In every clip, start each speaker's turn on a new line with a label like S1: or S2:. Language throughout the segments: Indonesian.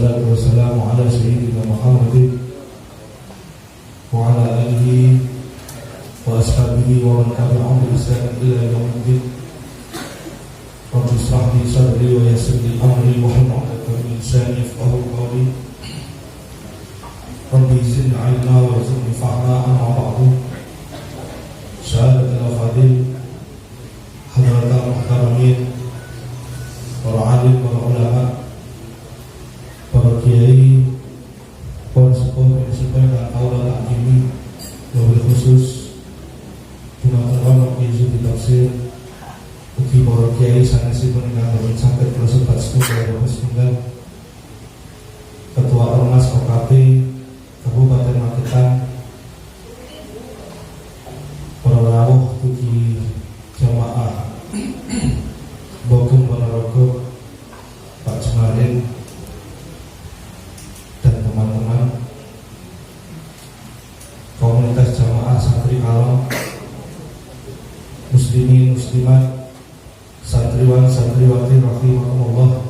S1: wassalatu wassalamu ala sayyidina Muhammadin wa ala alihi wa ashabihi wa man tabi'ahum bi ihsan ila yaumiddin. Rabbi ishrah li sadri wa yassir li amri wahlul 'uqdatam min lisani yafqahu qawli. Rabbi zidni 'ilma warzuqni fahma. Amma ba'du. Syahadatul fadil hadratul muhtaramin, para alim, para ulama, para kiai, para sepuh dan kaula takjimi, wabil khusus Jumatullah Kiai Tafsir ugi para kiai sanesipun ingkang saged kasebat setunggal setunggal Ketua Ormas OKP Kabupaten Magetan, para rawuh ugi jamaah Bogum Ponorogo, Pak Jemarin dan teman-teman komunitas jamaah santri alam, muslimin muslimat, santriwan santriwati rahimakumullah.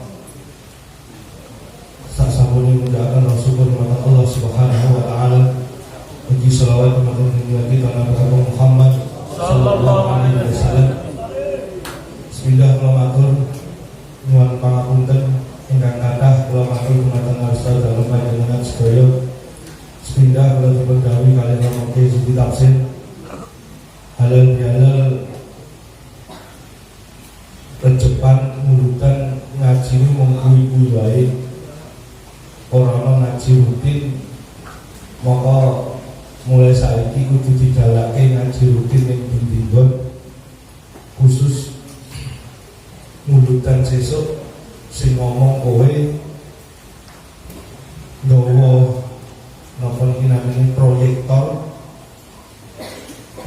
S1: Saksambuni muliakan Rasulullah Allah Subhanahu wa taala. Puji selawat kepada kita Nabi Muhammad sallallahu alaihi wasallam. Bismillahirrahmanirrahim. Nuwun pangapunten ingkang kathah kula matur dumateng Ustaz dalem panjenengan sedaya. Sepindah kula dipun dawuhi kaliyan Romo Suci Tafsir halal bihalal rejepan mulutan ngaji mung kuwi-kuwi wae. Ora ana ngaji rutin. Maka mulai saiki kudu digalake ngaji rutin ning dinding khusus mulutan sesuk sing ngomong kowe nggawa napa iki namine proyektor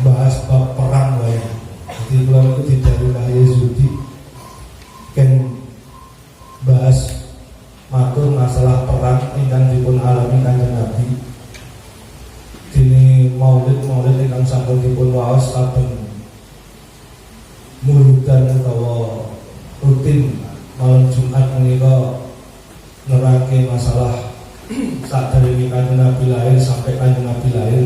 S1: bahas bab perang wae. Jadi kalau itu tidak Yahya Zudi kan bahas matur masalah perang ingkang dipun alami Kanjeng Nabi. Dene maulid ingkang sampun dipun waos saben mulutan utawa rutin malam Jumat menika nerake masalah sakderenge Kanjeng Nabi lahir sampai Kanjeng Nabi lahir.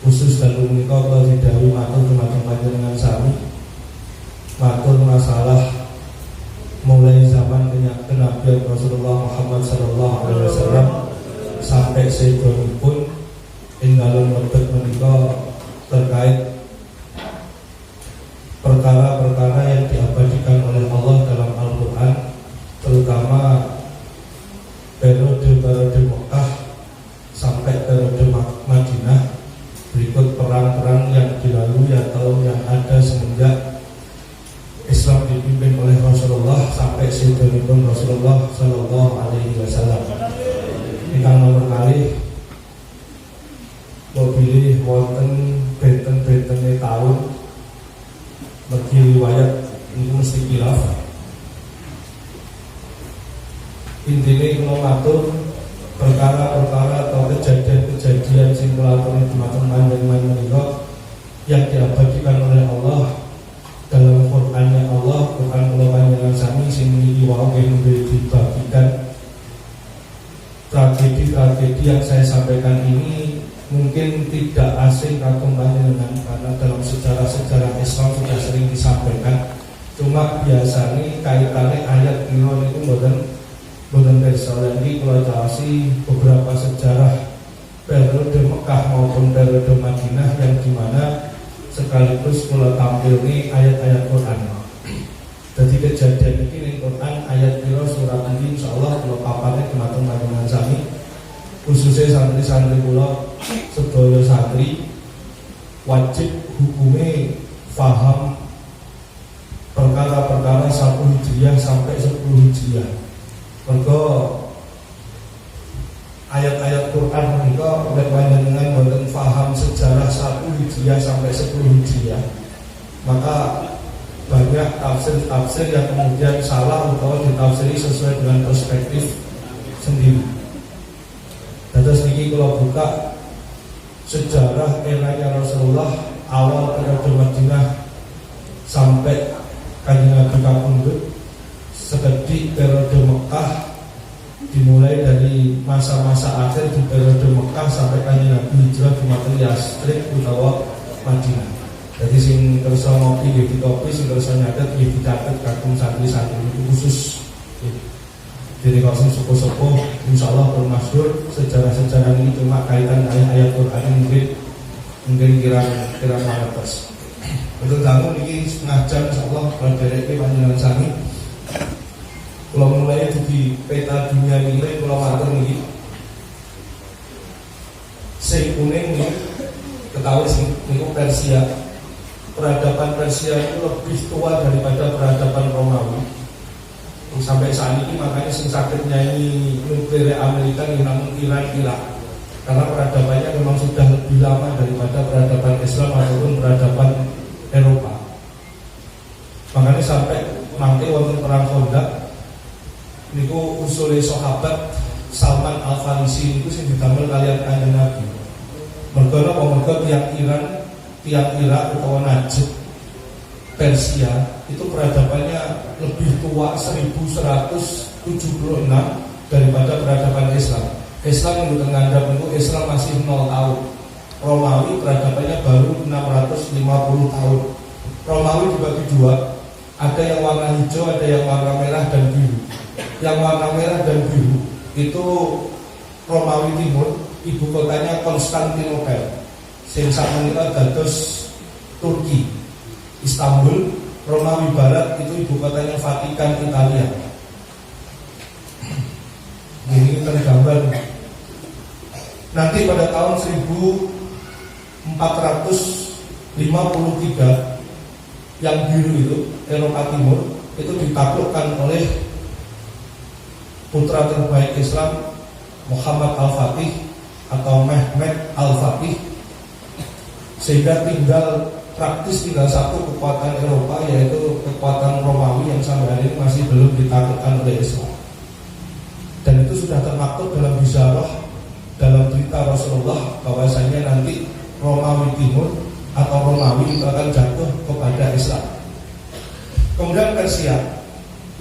S1: Khusus dalu menika kula didhawuhi matur dumateng panjenengan sami matur masalah mulai zaman kenabian Rasulullah Muhammad sallallahu alaihi wasallam sampai sedanipun ing dalem wektu menika terkait perkara-perkara yang diabadikan oleh Allah dalam Al-Quran, terutama periode Mekah sampai periode Madinah, berikut perang-perang yang dilalui atau yang ada semenjak Islam dipimpin oleh Rasulullah sampai sedanipun Rasulullah Sallallahu Alaihi Wasallam. Ingkang nomor kalih pilih wonten benten-bentene tahun mergi riwayat ini mesti khilaf. Intine kula matur perkara-perkara atau kejadian-kejadian sing kelakone dumateng panjenengan menika yang diabadikan oleh Allah dalam Qur'annya Allah, Qur'an kula panjenengan sami sing niki wau dibagikan. Tragedi-tragedi yang saya sampaikan ini mungkin tidak asing kagum panjenengan karena dalam sejarah-sejarah Islam sudah sering disampaikan. Cuma biasanya kaitannya ayat kira itu boten perso. Ini kalau jawasi beberapa sejarah periode Mekah maupun periode Madinah yang dimana sekaligus kalau tampil ini ayat-ayat Quran. Jadi kejadian ini Quran ayat kira surat ini insyaallah kalau paparnya dumateng panjenengan sami khususnya santri-santri kula sedaya santri wajib hukumnya paham perkara-perkara 1 Hijriah sampai 10 Hijriah. Mergo ayat-ayat Quran menika oleh panjenengan boten paham sejarah 1 Hijriah sampai 10 Hijriah, maka banyak tafsir-tafsir yang kemudian salah atau ditafsiri sesuai dengan perspektif sendiri. Terus niki kalau buka sejarah eranya Rasulullah awal periode Madinah sampai Kanjeng Nabi kapundhut sekedhik periode Mekah di masa-masa akhir di periode Mekah sampai Kanjeng Nabi hijrah dumateng Yastrib utawa Madinah. Jadi sing kersa ngopi nggih dikopi, sing kersa nyatet nggih dicatet kagum santri-santri khusus. Jadi kalau sing sepuh-sepuh insyaallah pun masyhur sejarah-sejarah ini cuma kaitan ayat-ayat Quran mungkin kira-kira mangertos. Untuk tamu niki setengah jam insyaallah dereke panjenengan sami. Kalau mulai di peta dunia nilai kalau matur niki sing kuning nih ketahui sih niku Persia. Peradaban Persia itu lebih tua daripada peradaban Romawi. Sampai saat ini makanya sing sakit nyanyi nuklir Amerika yang namun Irak karena peradabannya memang sudah lebih lama daripada peradaban Islam ataupun peradaban Eropa. Makanya sampai nanti waktu perang Khandaq niku usule sahabat Salman Al Farisi niku sing didamel kalian Kanjeng Nabi. Mergo napa mergo tiyang Irak utawa Najd Persia itu peradabannya lebih tua 1176 daripada peradaban Islam. Islam yang ditengandap itu Islam masih 0 tahun. Romawi peradabannya baru 650 tahun. Romawi dibagi dua, ada yang warna hijau, ada yang warna merah dan biru. Yang warna merah dan biru itu Romawi Timur, ibu kotanya Konstantinopel. Sing sakmenika dados Turki. Istanbul. Romawi Barat itu ibu kotanya Vatikan, Italia. Ini tergambar. Nanti pada tahun 1453 yang biru itu Eropa Timur itu ditaklukkan oleh putra terbaik Islam Muhammad Al-Fatih atau Mehmed Al-Fatih, sehingga praktis tinggal satu kekuatan Eropa, yaitu kekuatan Romawi yang sampai hari ini masih belum ditaklukkan oleh Islam. Dan itu sudah termaktub dalam bisyarah, dalam berita Rasulullah bahwasanya nanti Romawi Timur atau Romawi itu akan jatuh kepada Islam. Kemudian Persia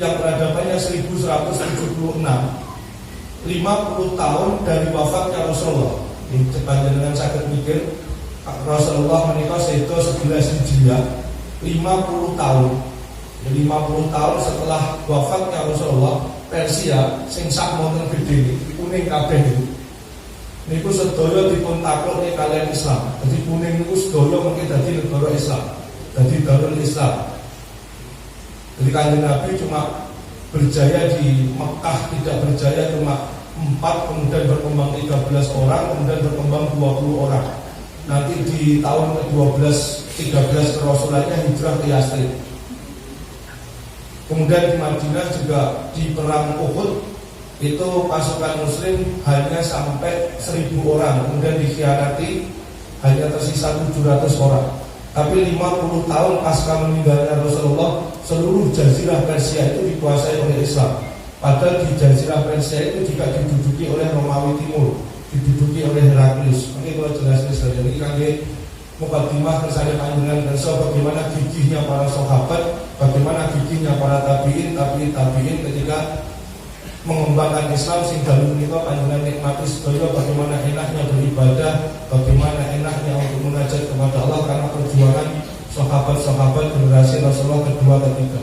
S1: yang peradabannya 1176, 50 tahun dari wafatnya Rasulullah. Ini cepat dengan sakit mikir, Rasulullah menikah sekitar 11 Hijriah, 50 tahun. 50 tahun setelah wafatnya Rasulullah, Persia sing sak monten gede kuning kabeh niku. Niku sedaya dipun takluk kalian Islam. Jadi kuning niku sedaya mungkin dadi negara Islam, dadi Darul Islam. Jadi Kanjeng Nabi cuma berjaya di Mekah, tidak berjaya cuma 4, kemudian berkembang 13 orang, kemudian berkembang 20 orang. Nanti di tahun ke-12, 13 kerasulannya hijrah ke Yastrib. Kemudian di Madinah juga di perang Uhud itu pasukan Muslim hanya sampai 1000 orang, kemudian dikhianati hanya tersisa 700 orang. Tapi 50 tahun pasca meninggalnya Rasulullah, seluruh jazirah Persia itu dikuasai oleh Islam. Padahal di jazirah Persia itu juga diduduki oleh Romawi Timur, diduduki oleh Heraklius. Ini kalau jelasnya saja ini kangge mukadimah kersane panjenengan kersa bagaimana gigihnya para sahabat, bagaimana gigihnya para tabiin ketika mengembangkan Islam sing dalu menika panjenengan nikmati sedaya bagaimana enaknya beribadah, bagaimana enaknya untuk munajat kepada Allah karena perjuangan sahabat-sahabat generasi Rasulullah kedua ketiga.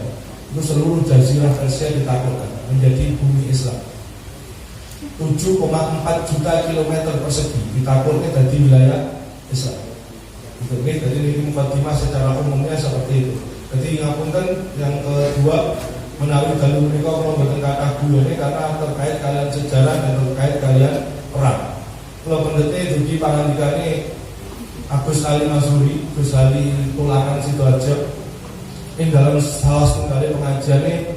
S1: Itu seluruh jazirah Persia ditaklukkan menjadi bumi Islam. 7,4 juta kilometer persegi ditakluknya dari wilayah Islam. Jadi ini mukadimah secara umumnya seperti itu. Jadi ngapunten yang kedua menawi dalu menika kula mboten kathah guyone karena terkait kalian sejarah dan terkait kalian perang. Kula pendete dugi pangandikane Agus Ali Mazuri, Gus Ali Tulangan Sidoarjo. Ini dalam salah satu kali pengajiannya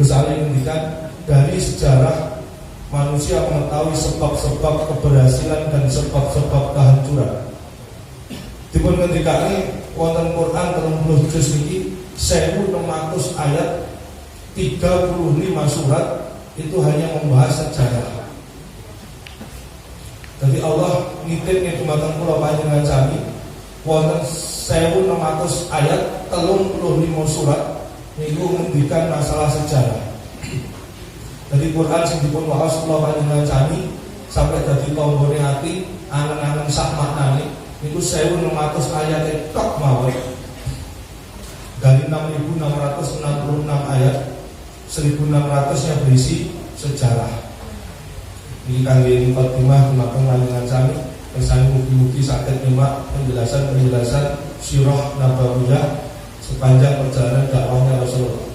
S1: Gus Ali menghentikan dari sejarah manusia mengetahui sebab-sebab keberhasilan dan sebab-sebab kehancuran. Dipun ngendikane wonten Quran 30 juz niki 1600 ayat 35 surat itu hanya membahas sejarah. Jadi Allah nitipnya dumateng kula panjenengan sami wonten 1600 ayat 35 surat niku ngendikan masalah sejarah. Jadi Quran sing dipun waos kula panjenengan sami sampai dadi tombone ati angen-angen sak maknane niku 1600 ayat tok mawon. Dari 6.666 ayat 1.600-nya berisi sejarah. Ini kangge mukadimah dumateng panjenengan sami kersane mugi-mugi saged nyimak penjelasan sirah nabawiyah sepanjang perjalanan dakwahnya Rasulullah.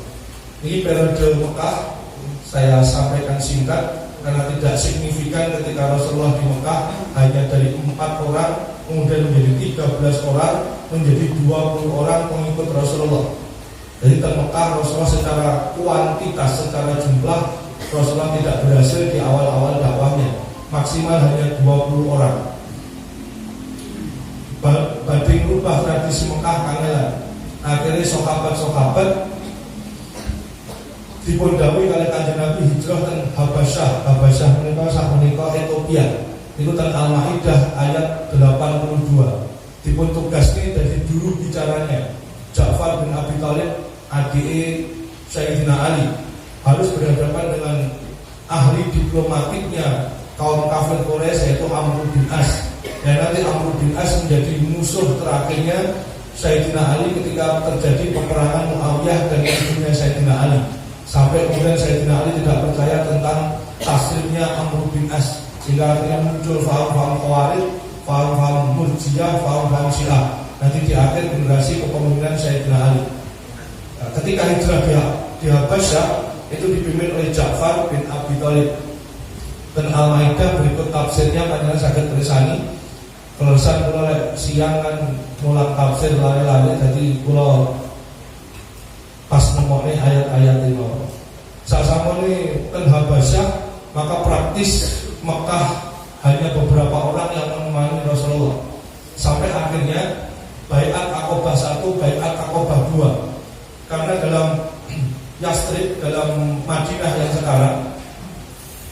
S1: Ini periode Mekah saya sampaikan singkat karena tidak signifikan ketika Rasulullah di Mekah hanya dari 4 orang kemudian menjadi 13 orang menjadi 20 orang pengikut Rasulullah. Jadi di Mekah Rasulullah secara kuantitas, secara jumlah Rasulullah tidak berhasil di awal-awal dakwahnya, maksimal hanya 20 orang. Badhe merubah tradisi Mekah kangelan. Akhirnya sahabat-sahabat dipun dawuhi kalih Kanjeng Nabi hijrah teng Habasyah. Habasyah menika sapunika Ethiopia. Niku teng Al-Maidah ayat 82. Dipun tugasne dadi juru bicaranya Ja'far bin Abi Thalib, adike Sayyidina Ali, harus berhadapan dengan ahli diplomatiknya kaum kafir Quraisy yaitu Amr bin As. Dan nanti Amr bin As menjadi musuh terakhirnya Sayyidina Ali ketika terjadi peperangan Muawiyah dan ibunya Sayyidina Ali. Sampai kemudian Sayyidina Ali tidak percaya tentang taslimnya Amr bin As, sehingga akhirnya muncul faham-faham Khawarij, faham-faham Murjiyah, faham-faham Syiah. Nanti di akhir generasi kepemimpinan Sayyidina Ali. Nah, ketika hijrah di Habasyah itu dipimpin oleh Ja'far bin Abi Thalib. Dan Al-Maidah berikut tafsirnya panjenengan saged tresani. Kelurahan kula siang kan mulang tafsir lari-lari jadi kula pas nemone ayat-ayat ini. Sasamune ten Habasyah maka praktis Mekah hanya beberapa orang yang menemani Rasulullah. Sampai akhirnya Bai'at Aqabah 1, Bai'at Aqabah 2. Karena dalam Yastrib, dalam Madinah yang sekarang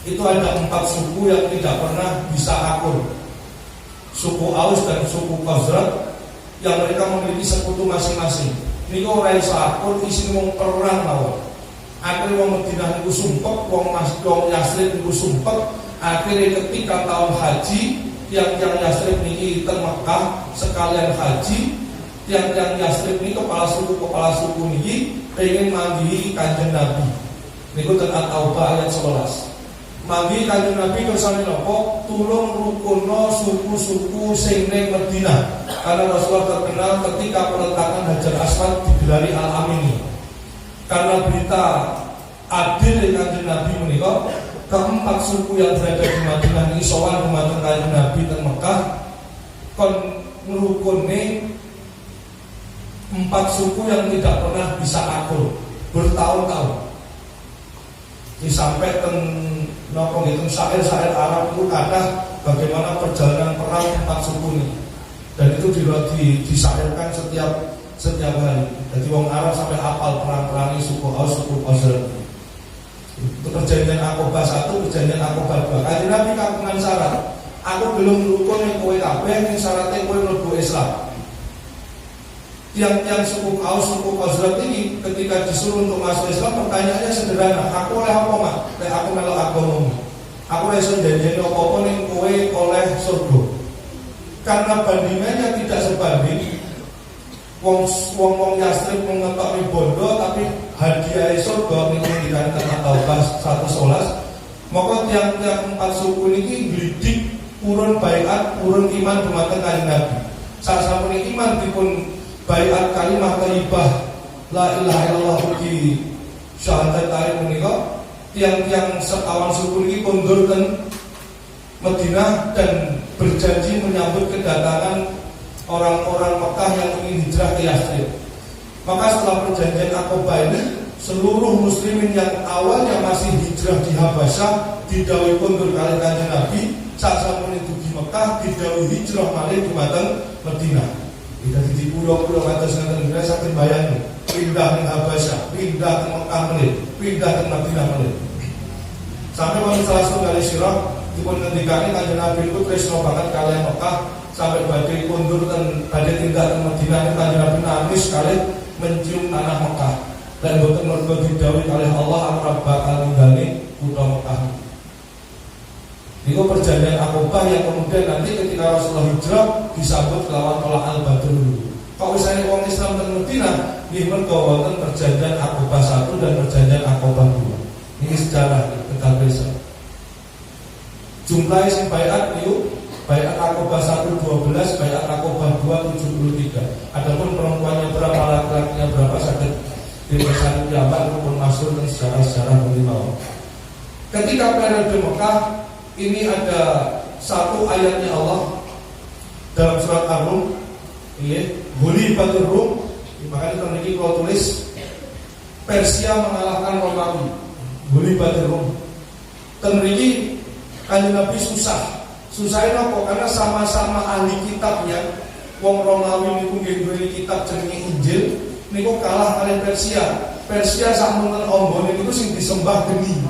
S1: itu ada 4 suku yang tidak pernah bisa akur. Suku Aus dan suku Khazraj yang mereka memiliki sekutu masing-masing. Niku ora iso akur isine wong perang mawon. Akhire wong Madinah niku sumpek, wong Yastrib niku sumpek. Akhirnya ketika tahun haji yang Yastrib niki teng Mekah sekalian haji, yang Yastrib niki kepala suku niki pengen manggihi Kanjeng Nabi. Niku teng At-Taubah ayat 11. Manggihi Kanjeng Nabi kersane napa? Tulung rukunno suku-suku sing ning Madinah. Karena Rasulullah terkenal ketika peletakan Hajar Aswad digelari Al-Amini. Karena berita adil dari Kanjeng Nabi menika, keempat suku yang berada di Madinah ini sowan dumateng Kanjeng Nabi teng Mekah kon ngrukune 4 suku yang tidak pernah bisa akur bertahun-tahun. Sampai teng napa nggih syair-syair Arab itu kata bagaimana perjalanan perang 4 suku ini. Dan itu disairkan setiap hari. Jadi wong Arab sampai hafal perang-perang suku Aus, suku Khazraj. Itu perjanjian Aqabah 1, perjanjian Aqabah 2. Kanjeng Nabi kagungan syarat. Aku belum rukun ning kowe kabeh ning syaratnya kowe mlebu Islam. Yang suku Aus, suku Khazraj ini ketika disuruh untuk masuk Islam pertanyaannya sederhana. Aku oleh apa, Mak? Nek aku melok agamamu. Aku ora iso janjeni apa-apa ning kowe oleh surga. Karena bandingannya tidak sebanding. Wong Yastrib mengetokni bondo tapi hadiah surga niku dikatakan At-Taubah 111. Maka tiang-tiang 4 suku niki glidik purun baiat, purun iman dumateng Kanjeng Nabi. Sasampunipun iman dipun baiat kalimat thayyibah la ilaha illallah ugi syahadat menika, tiang-tiang sekawan suku niki kondur ten Madinah dan berjanji menyambut kedatangan orang-orang Mekah yang ingin hijrah ke Yastrib. Maka setelah perjanjian Aqabah ini, seluruh muslimin yang awalnya masih hijrah di Habasyah didhawuhi kondur kalih Kanjeng Nabi, sasampunipun dugi Mekah didhawuhi hijrah malih dumateng Madinah. Dadi di pulau-pulau atas ngeten nggih saged bayangke, pindah ning Habasyah, pindah ke Mekah malih, pindah ke Madinah malih. Sampai wonten salah setunggal sirah dipun ngendikane Kanjeng Nabi itu tresno banget kalian Mekah sampai badhe kondur ten badhe tindak ten Madinah. Kanjeng Nabi nangis kalih mencium tanah Mekah. Dan boten mergo didhawuhi kalih Allah Rabb bakal ninggali kutha Mekah. Itu perjanjian Aqabah yang kemudian nanti ketika Rasulullah hijrah disambut kelawan tolak al-Badr. Kalau misalnya orang Islam dan Medina, ini mergo perjanjian Aqabah 1 dan perjanjian Aqabah 2. Ini sejarah Tegal Besar. Jumlah isi bayat itu bayat Aqabah 1 12, bayat Aqabah 2 73. Adapun perempuannya berapa, laki-lakinya berapa sakit dirisan Yaman maupun masuk dan sejarah-sejarah beliau. Ketika periode Mekah ini ada satu ayatnya Allah dalam surat Ar-Rum, Ghulibatir Rum, makanya terjadi kalau tulis Persia mengalahkan Romawi, Ghulibatir Rum. Terjadi Kanjeng Nabi susahnya apa? Karena sama-sama ahli kitabnya, wong Romawi niku nggih kitab jenenge Injil, niku kalah kali Persia. Persia sak menten ombone niku sing disembah geni.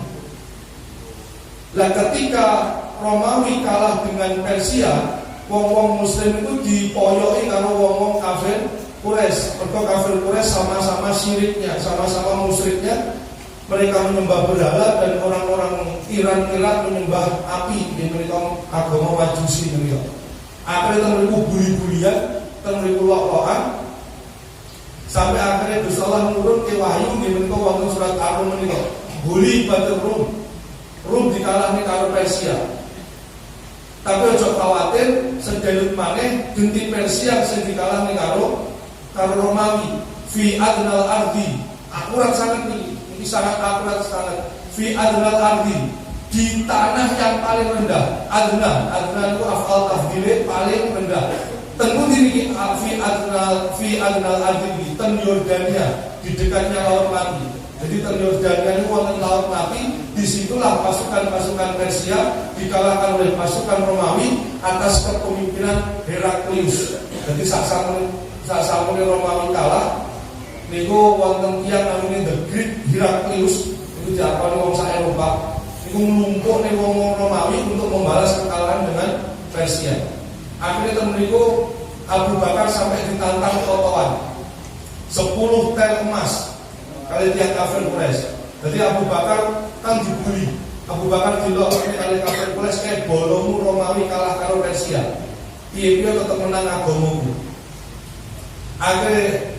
S1: Lah ketika Romawi kalah dengan Persia, wong-wong Muslim itu dipoyoki karo wong-wong kafir Quraisy. Mergo kafir Quraisy sama-sama syiriknya, sama-sama musyriknya. Mereka menyembah berhala dan orang-orang Iran menyembah api. Di mereka agama Majusi mereka. Akhirnya mereka buli-bulian, mereka lok-lokan. Sampai akhirnya Gusti Allah nurun ke wahyu di mereka wonten surat Ar-Rum menika. Ghulibatir Rum. Rum dikalahkan karo Persia. Tapi ojo khawatir, sedelut maneh genti Persia sing dikalahkan karo Romawi. Fi adnal ardi. Akurat sangat ini sangat akurat sangat. Fi adnal ardi, di tanah yang paling rendah. Adna itu afal tafdhil paling rendah. Tentu diri fi adnal ardi di Yordania, di dekatnya Laut Mati. Jadi Yordania itu wonten Laut Mati. Disitulah pasukan-pasukan Persia dikalahkan oleh pasukan Romawi atas kepemimpinan Heraklius. Jadi sasamune Romawi kalah, niku wonten tiyang namanya The Great Heraklius, itu diakoni wong sak Eropa. Niku nglumpukne wong Romawi untuk membalas kekalahan dengan Persia. Akhirnya niku Abu Bakar sampai ditantang totoan 10 tel emas kali tiang kafir Quraisy. Jadi Abu Bakar kan dibuli. Abu Bakar dilok kali kafir Quraisy kayak bolomu Romawi kalah karo Persia. Piye-piye tetep menang agamamu. Akhirnya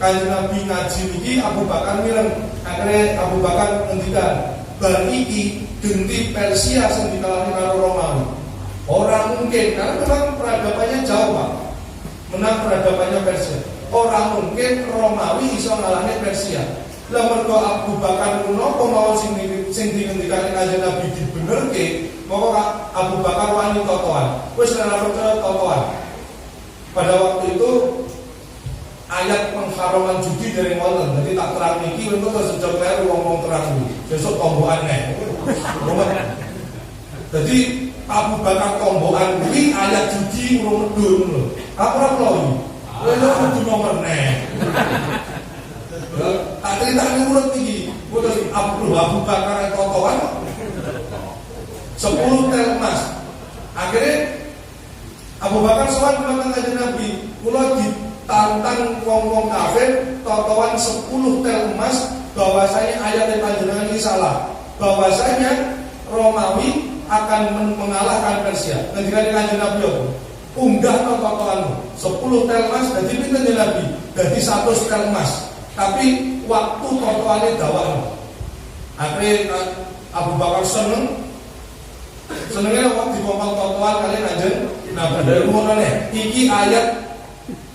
S1: Kanjeng Nabi ngaji niki Abu Bakar mireng. Akhirnya Abu Bakar ngendikan, "Bar iki genti Persia sing dikalahkan karo Romawi." Orang mungkin karena memang peradabannya jauh, Pak. Menang peradabannya Persia. Orang mungkin Romawi iso ngalahne Persia. Lah mergo Abu Bakar menapa mawon sing dingendikane Kanjeng Nabi dibenerke, maka Abu Bakar wani totoan. Wis ora percaya totoan. Pada waktu itu ayat pengharaman judi dari wonten. Jadi tak terang niki untuk sejak kleru wong-wong terang iki. Besok tombokan neh. Jadi Abu Bakar tombokan kuwi ayat judi urung medhun lho. Apa ora klowi? Lha kudu nomor neh. Tak ceritanya urut tinggi. Terus Abu Bakar totoan 10 tel emas. Akhirnya Abu Bakar sowan menawa Kanjeng Nabi, kula ditantang wong-wong kafir totoan 10 tel emas bahwasanya ayat panjenengan ini salah. Bahwasanya Romawi akan mengalahkan Persia. Ketika Kanjeng Nabi unggah totoanmu 10 tel emas dadi pinten Nabi? Dadi 100 tel emas. Tapi waktu totoannya dawan. Akhirnya Abu Bakar senengnya waktu dikompang totoan kali Kanjeng Nabi. Dari umurnya iki ayat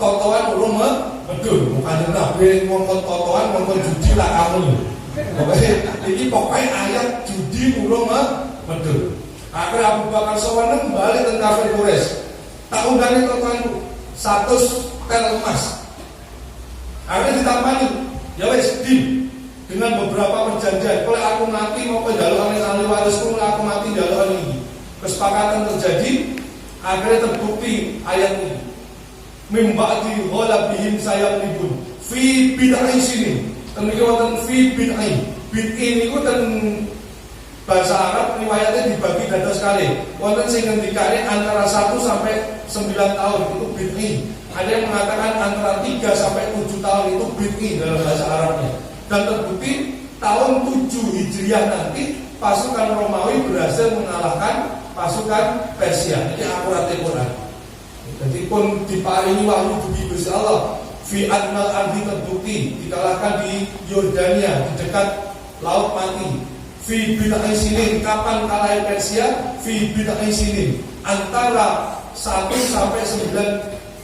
S1: totoan urung medhun. Kanjeng Nabi ngomong totoan ngomong judi lah kamu. Pokoknya ayat judi urung medhun. Akhirnya Abu Bakar sowan balik ke kafir Quraisy. Tak undang totoan 100 tel emas. Akhirnya ditampani, ya wes dengan beberapa perjanjian. Kalau aku mati mau ke jalur ahli warisku, kalau aku mati jalur ini. Kesepakatan terjadi, akhirnya terbukti ayat ini. Mimba'di ghalabihim sayamlibun fi bid'ai sini. Kemudian wonten fi bid'ai. Bid'ai niku ten bahasa Arab riwayatnya dibagi dados sekali. Wonten sing ngendikane antara 1 sampai 9 tahun itu bid'ai. Ada yang mengatakan antara 3 sampai 7 tahun itu bid'i dalam bahasa Arabnya. Dan terbukti tahun 7 Hijriah nanti pasukan Romawi berhasil mengalahkan pasukan Persia. Ini akurat Quran. Jadi pun diparingi wahyu dugi Gusti Allah. Fi adnal ardi terbukti dikalahkan di Yordania di dekat Laut Mati. Fi bid'ai sinin, kapan kalah Persia? Fi bid'ai sinin, antara 1 sampai 9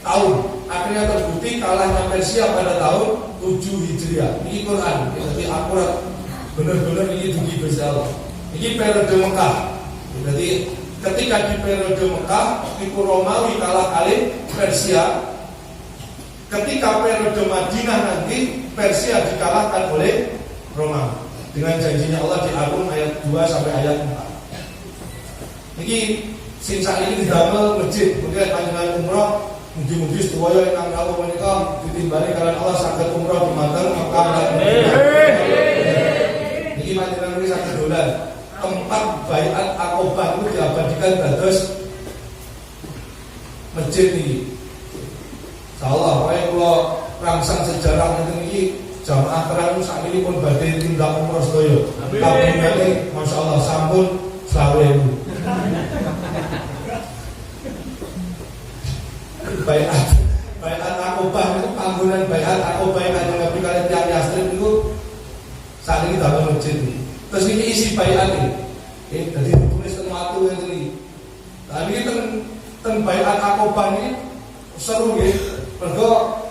S1: tahun. Akhirnya terbukti kalahnya Persia pada tahun 7 Hijriah. Ini Quran, jadi akurat. Benar-benar ini dugi Gusti Allah. Ini periode Mekah. Jadi ketika di periode Mekah, itu Romawi kalah kali Persia. Ketika periode Madinah nanti Persia dikalahkan oleh Romawi dengan janjinya Allah di Al-Rum ayat 2 sampai ayat 4. Ini sisa ini didamel masjid, kemudian panjenengan umroh mugi-mugi sedaya ingkang rawuh menika ditimbali kalian Allah saged umroh dumateng Mekah lan Madinah. Niki panjenengan wis saged dolan. Tempat Baiat Aqobah itu diabadikan dados masjid ini. Insyaallah kalau rangsang sejarah ini jamaah terang saat ini pun badai tindak umroh sedaya. Kabinane masyaallah sampun 20.000. Baiat Aqobah itu panggonan Baiat Aqobah yang Nabi kalian tiang Yastrib itu saat ini dalam masjid ini. Terus ini isi baiat ini. Jadi tulis teng watu ini. Nah ini teng Baiat Aqobah ini seru nggih. Mergo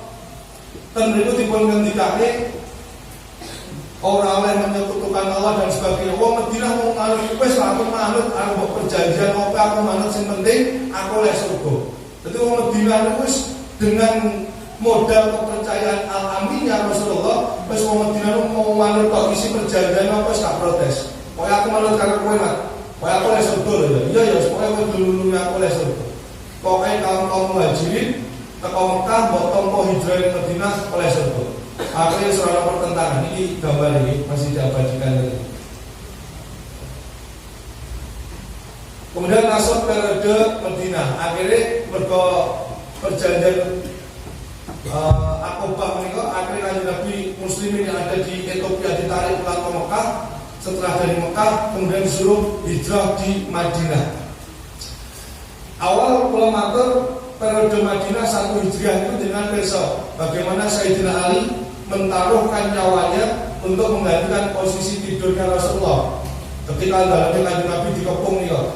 S1: ten mriku dipun ngendikake ora oleh menyekutukan Allah dan sebagainya. Wong Madinah mau manut wis aku manut karo perjanjian apa aku manut sing penting aku oleh surga. Dadi wong Madinah wis dengan modal kepercayaan al-aminnya Rasulullah, wis wong Madinah mau manut tok isi perjanjian apa wis gak protes. Pokoke aku manut karo kowe mat. Pokoke aku oleh surga lho. Iya ya pokoke kowe dulune aku oleh surga. Pokoke kaum Muhajirin teko Mekah mbok tampa hijrah ing Madinah oleh surga. Akhirnya seorang pertentangan ini gambar ini masih diabadikan tadi. Kemudian masuk periode Madinah. Akhirnya mergo perjanjian Aqobah menika akhirnya kanjeng Nabi muslimin yang ada di Ethiopia ditarik pulang ke Mekah. Setelah dari Mekah kemudian disuruh hijrah di Madinah. Awal kula matur periode Madinah 1 Hijriah itu dengan besok bagaimana Sayyidina Ali mentaruhkan nyawanya untuk menggantikan posisi tidurnya Rasulullah ketika dalamnya kanjeng Nabi dikepung nih kok.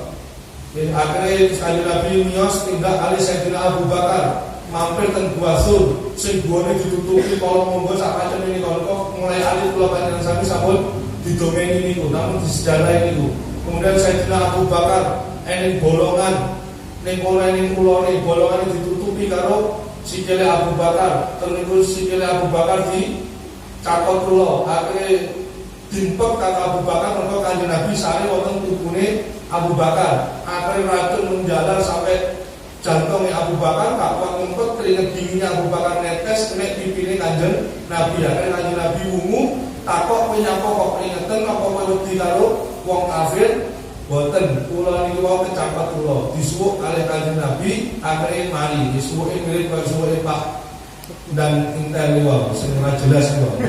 S1: Akhirnya kanjeng Nabi miyos tindak Ali Sayyidina Abu Bakar mampir teng Gua Sur sing guane ditutupi kalau monggo sak pancen ini kok mulai Ali kula panjenengan sami sampun didongeni niku namun di sejarah niku. Kemudian Sayyidina Abu Bakar ening bolongan ning ulone bolongan ditutupi karo sikile Abu Bakar. Terus sikile Abu Bakar di cakot kula. Akhire dimpek karo Abu Bakar mergo kanjeng Nabi sare wonten tubune Abu Bakar. Akhire racun menjalar sampai jantungnya Abu Bakar, gak kuat ngumpet, keringet dinginnya Abu Bakar netes kena pipine kanjeng Nabi. Akhire kanjeng Nabi wungu takok nyapa kok keringetan apa kowe wedi karo wong kafir. Boten, kula niku wau kecampat kula disuwuk kalih kanjeng Nabi, akhire mari disuwuke mirip kaya suwuke Pak dan intel niku sing ora jelas niku.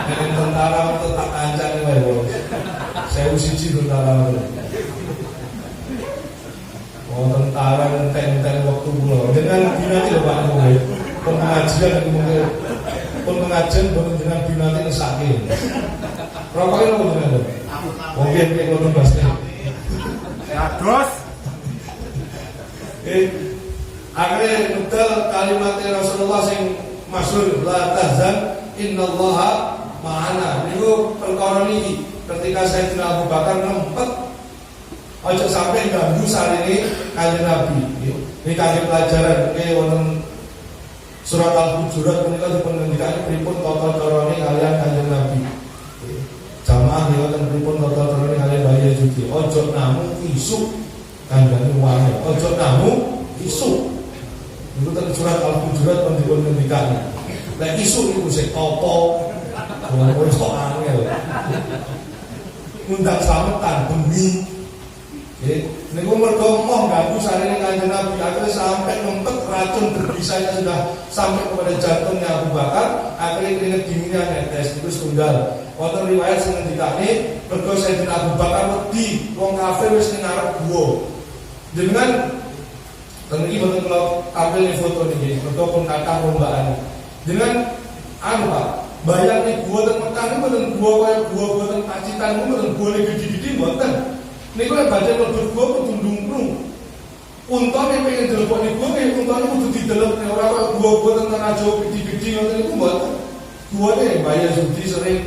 S1: Nek tentara tetap kancane wae wae. Saya siji tentara. Oh tentara entek-entek waktu kula. Dengan binati lho Pak niku. Pengajian niku mungkin pengajian boten dengan binati nesake. Rokoke lho jenengan. Mungkin nek kula bahas ya terus akhirnya betul kalimat Rasulullah sing masyhur la tahzan innallaha ma'ana. Niku perkara niki ketika Sayyidina Abu Bakar ngempet aja sampai ganggu sarene kanjeng Nabi. Ini kanjeng pelajaran wonten surat Al-Hujurat menika dipun ngendikake pripun tata carane kalian kanjeng Nabi. Jamaah niku ten pripun tata carane kalian bahaya juga. Ojo namung isuk kandhane wae. Ojo namung isuk. Niku ten surat Al-Hujurat pun dipun ngendikake. Nek isuk niku sing apa? Wong kok angel. Ngundang slametan bengi. Niku mergo moh ganggu sarene kanjeng Nabi. Akhirnya sampai ngempet racun berbisanya sudah sampai kepada jantungnya Abu Bakar. Akhirnya keringet dinginnya netes. Itu setunggal. Wonten riwayat sing ngendikane mergo Sayyidina Abu Bakar wedi wong kafir wis ning ngarep guwa. Dengan teniki boten kula tampil foto niki, mergo pun kathah rombaan. Dengan Pak, bayangke gua teng Mekah niku mboten gua kaya gua boten Pacitan niku mboten gua gede-gede mboten. Niku lek badhe mlebu gua kudu ndungkrung. Untane pengen delok niku untane kudu didelok ora kaya gua teng Tanah Jawa gede-gede ngoten niku mboten. Guane bayar Sudi sering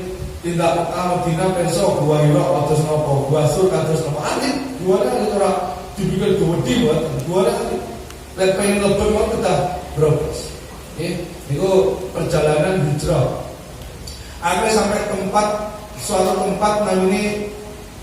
S1: tindak Mekah Madinah penso gua ira atus napa, gua sur kados napa. Ati guane ora dibikin gede mboten. Guane lek pengen lebet kok kedah brobos. Niku perjalanan hijrah. Akhirnya sampai suatu tempat namanya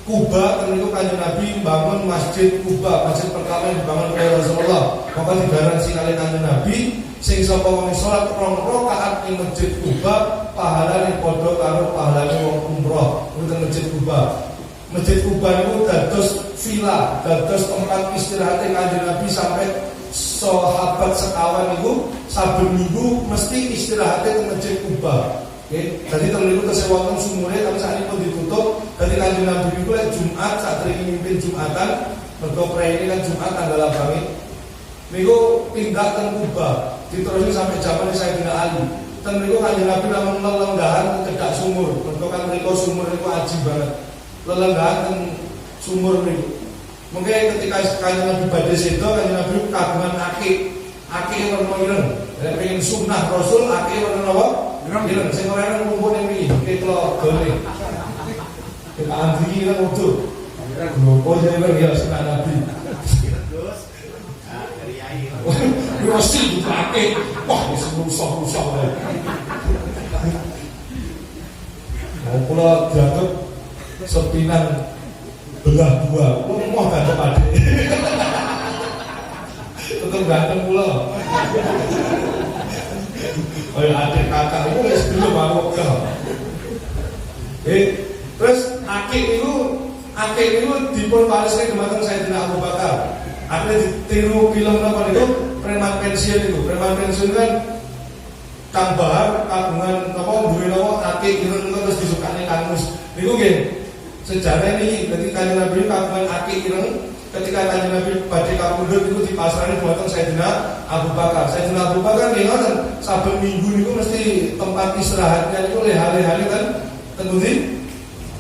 S1: Kuba. Niku Kanjeng Nabi bangun masjid Kuba, masjid pertama yang dibangun oleh Rasulullah. Maka digaransi kali Kanjeng Nabi, sing sapa wong salat 2 rakaat ing masjid Kuba, pahalane padha karo pahalane wong umroh ing masjid Kuba. Masjid Kuba niku dados villa, dados tempat istirahat Kanjeng Nabi sampai sahabat sekawan itu saben minggu mesti istirahatnya ke masjid Kuba. Jadi temen itu kesewatan sumure tapi saat ini pun ditutup. Jadi Kanjeng Nabi itu Jumat saat ini mimpin Jumatan. Mergo ini kan Jumat tanggal 8. Niku pindah ke Kuba, diterusin sampai zaman Sayyidina Ali. Dan niku Kanjeng Nabi namung lelenggahan cedak sumur. Mergo kan niku sumur niku aji banget. Lelenggahan sumur niku. Mungkin ketika Kanjeng Nabi badhe sedo, Kanjeng Nabi kagungan akik warna ireng. Nek pengen sunnah Rasul akik warna napa? Ireng. Sing ora ana kumpul ning mriki, ketlo gone. Kita antri ireng utuh. Oh jadi ya sunnah Nabi. Terus dari ai. Mesti akik. Wah, wis rusak-rusak wae. Mau kula dianggap sepinan belah dua, mau ganteng adik. Tetap ganteng pula. Oh ya adik kakak itu belum mau ke. Terus akik itu dipun parisnya kemarin Sayyidina Abu Bakar. Akhirnya ditiru film apa itu preman pensiun itu. Preman pensiun kan Kang Bahar kagungan apa duwe napa akik ireng terus disukane Kang Mus. Niku nggih sejarah ini ketika Kanjeng Nabi kagungan akik ireng, ketika Kanjeng Nabi badhe kapundhut itu dipasrahne dhumateng Sayyidina Abu Bakar. Sayyidina Abu Bakar nggih ngoten, saben minggu niku mesti tempat istirahatnya niku leha-lehane kan teng ndi?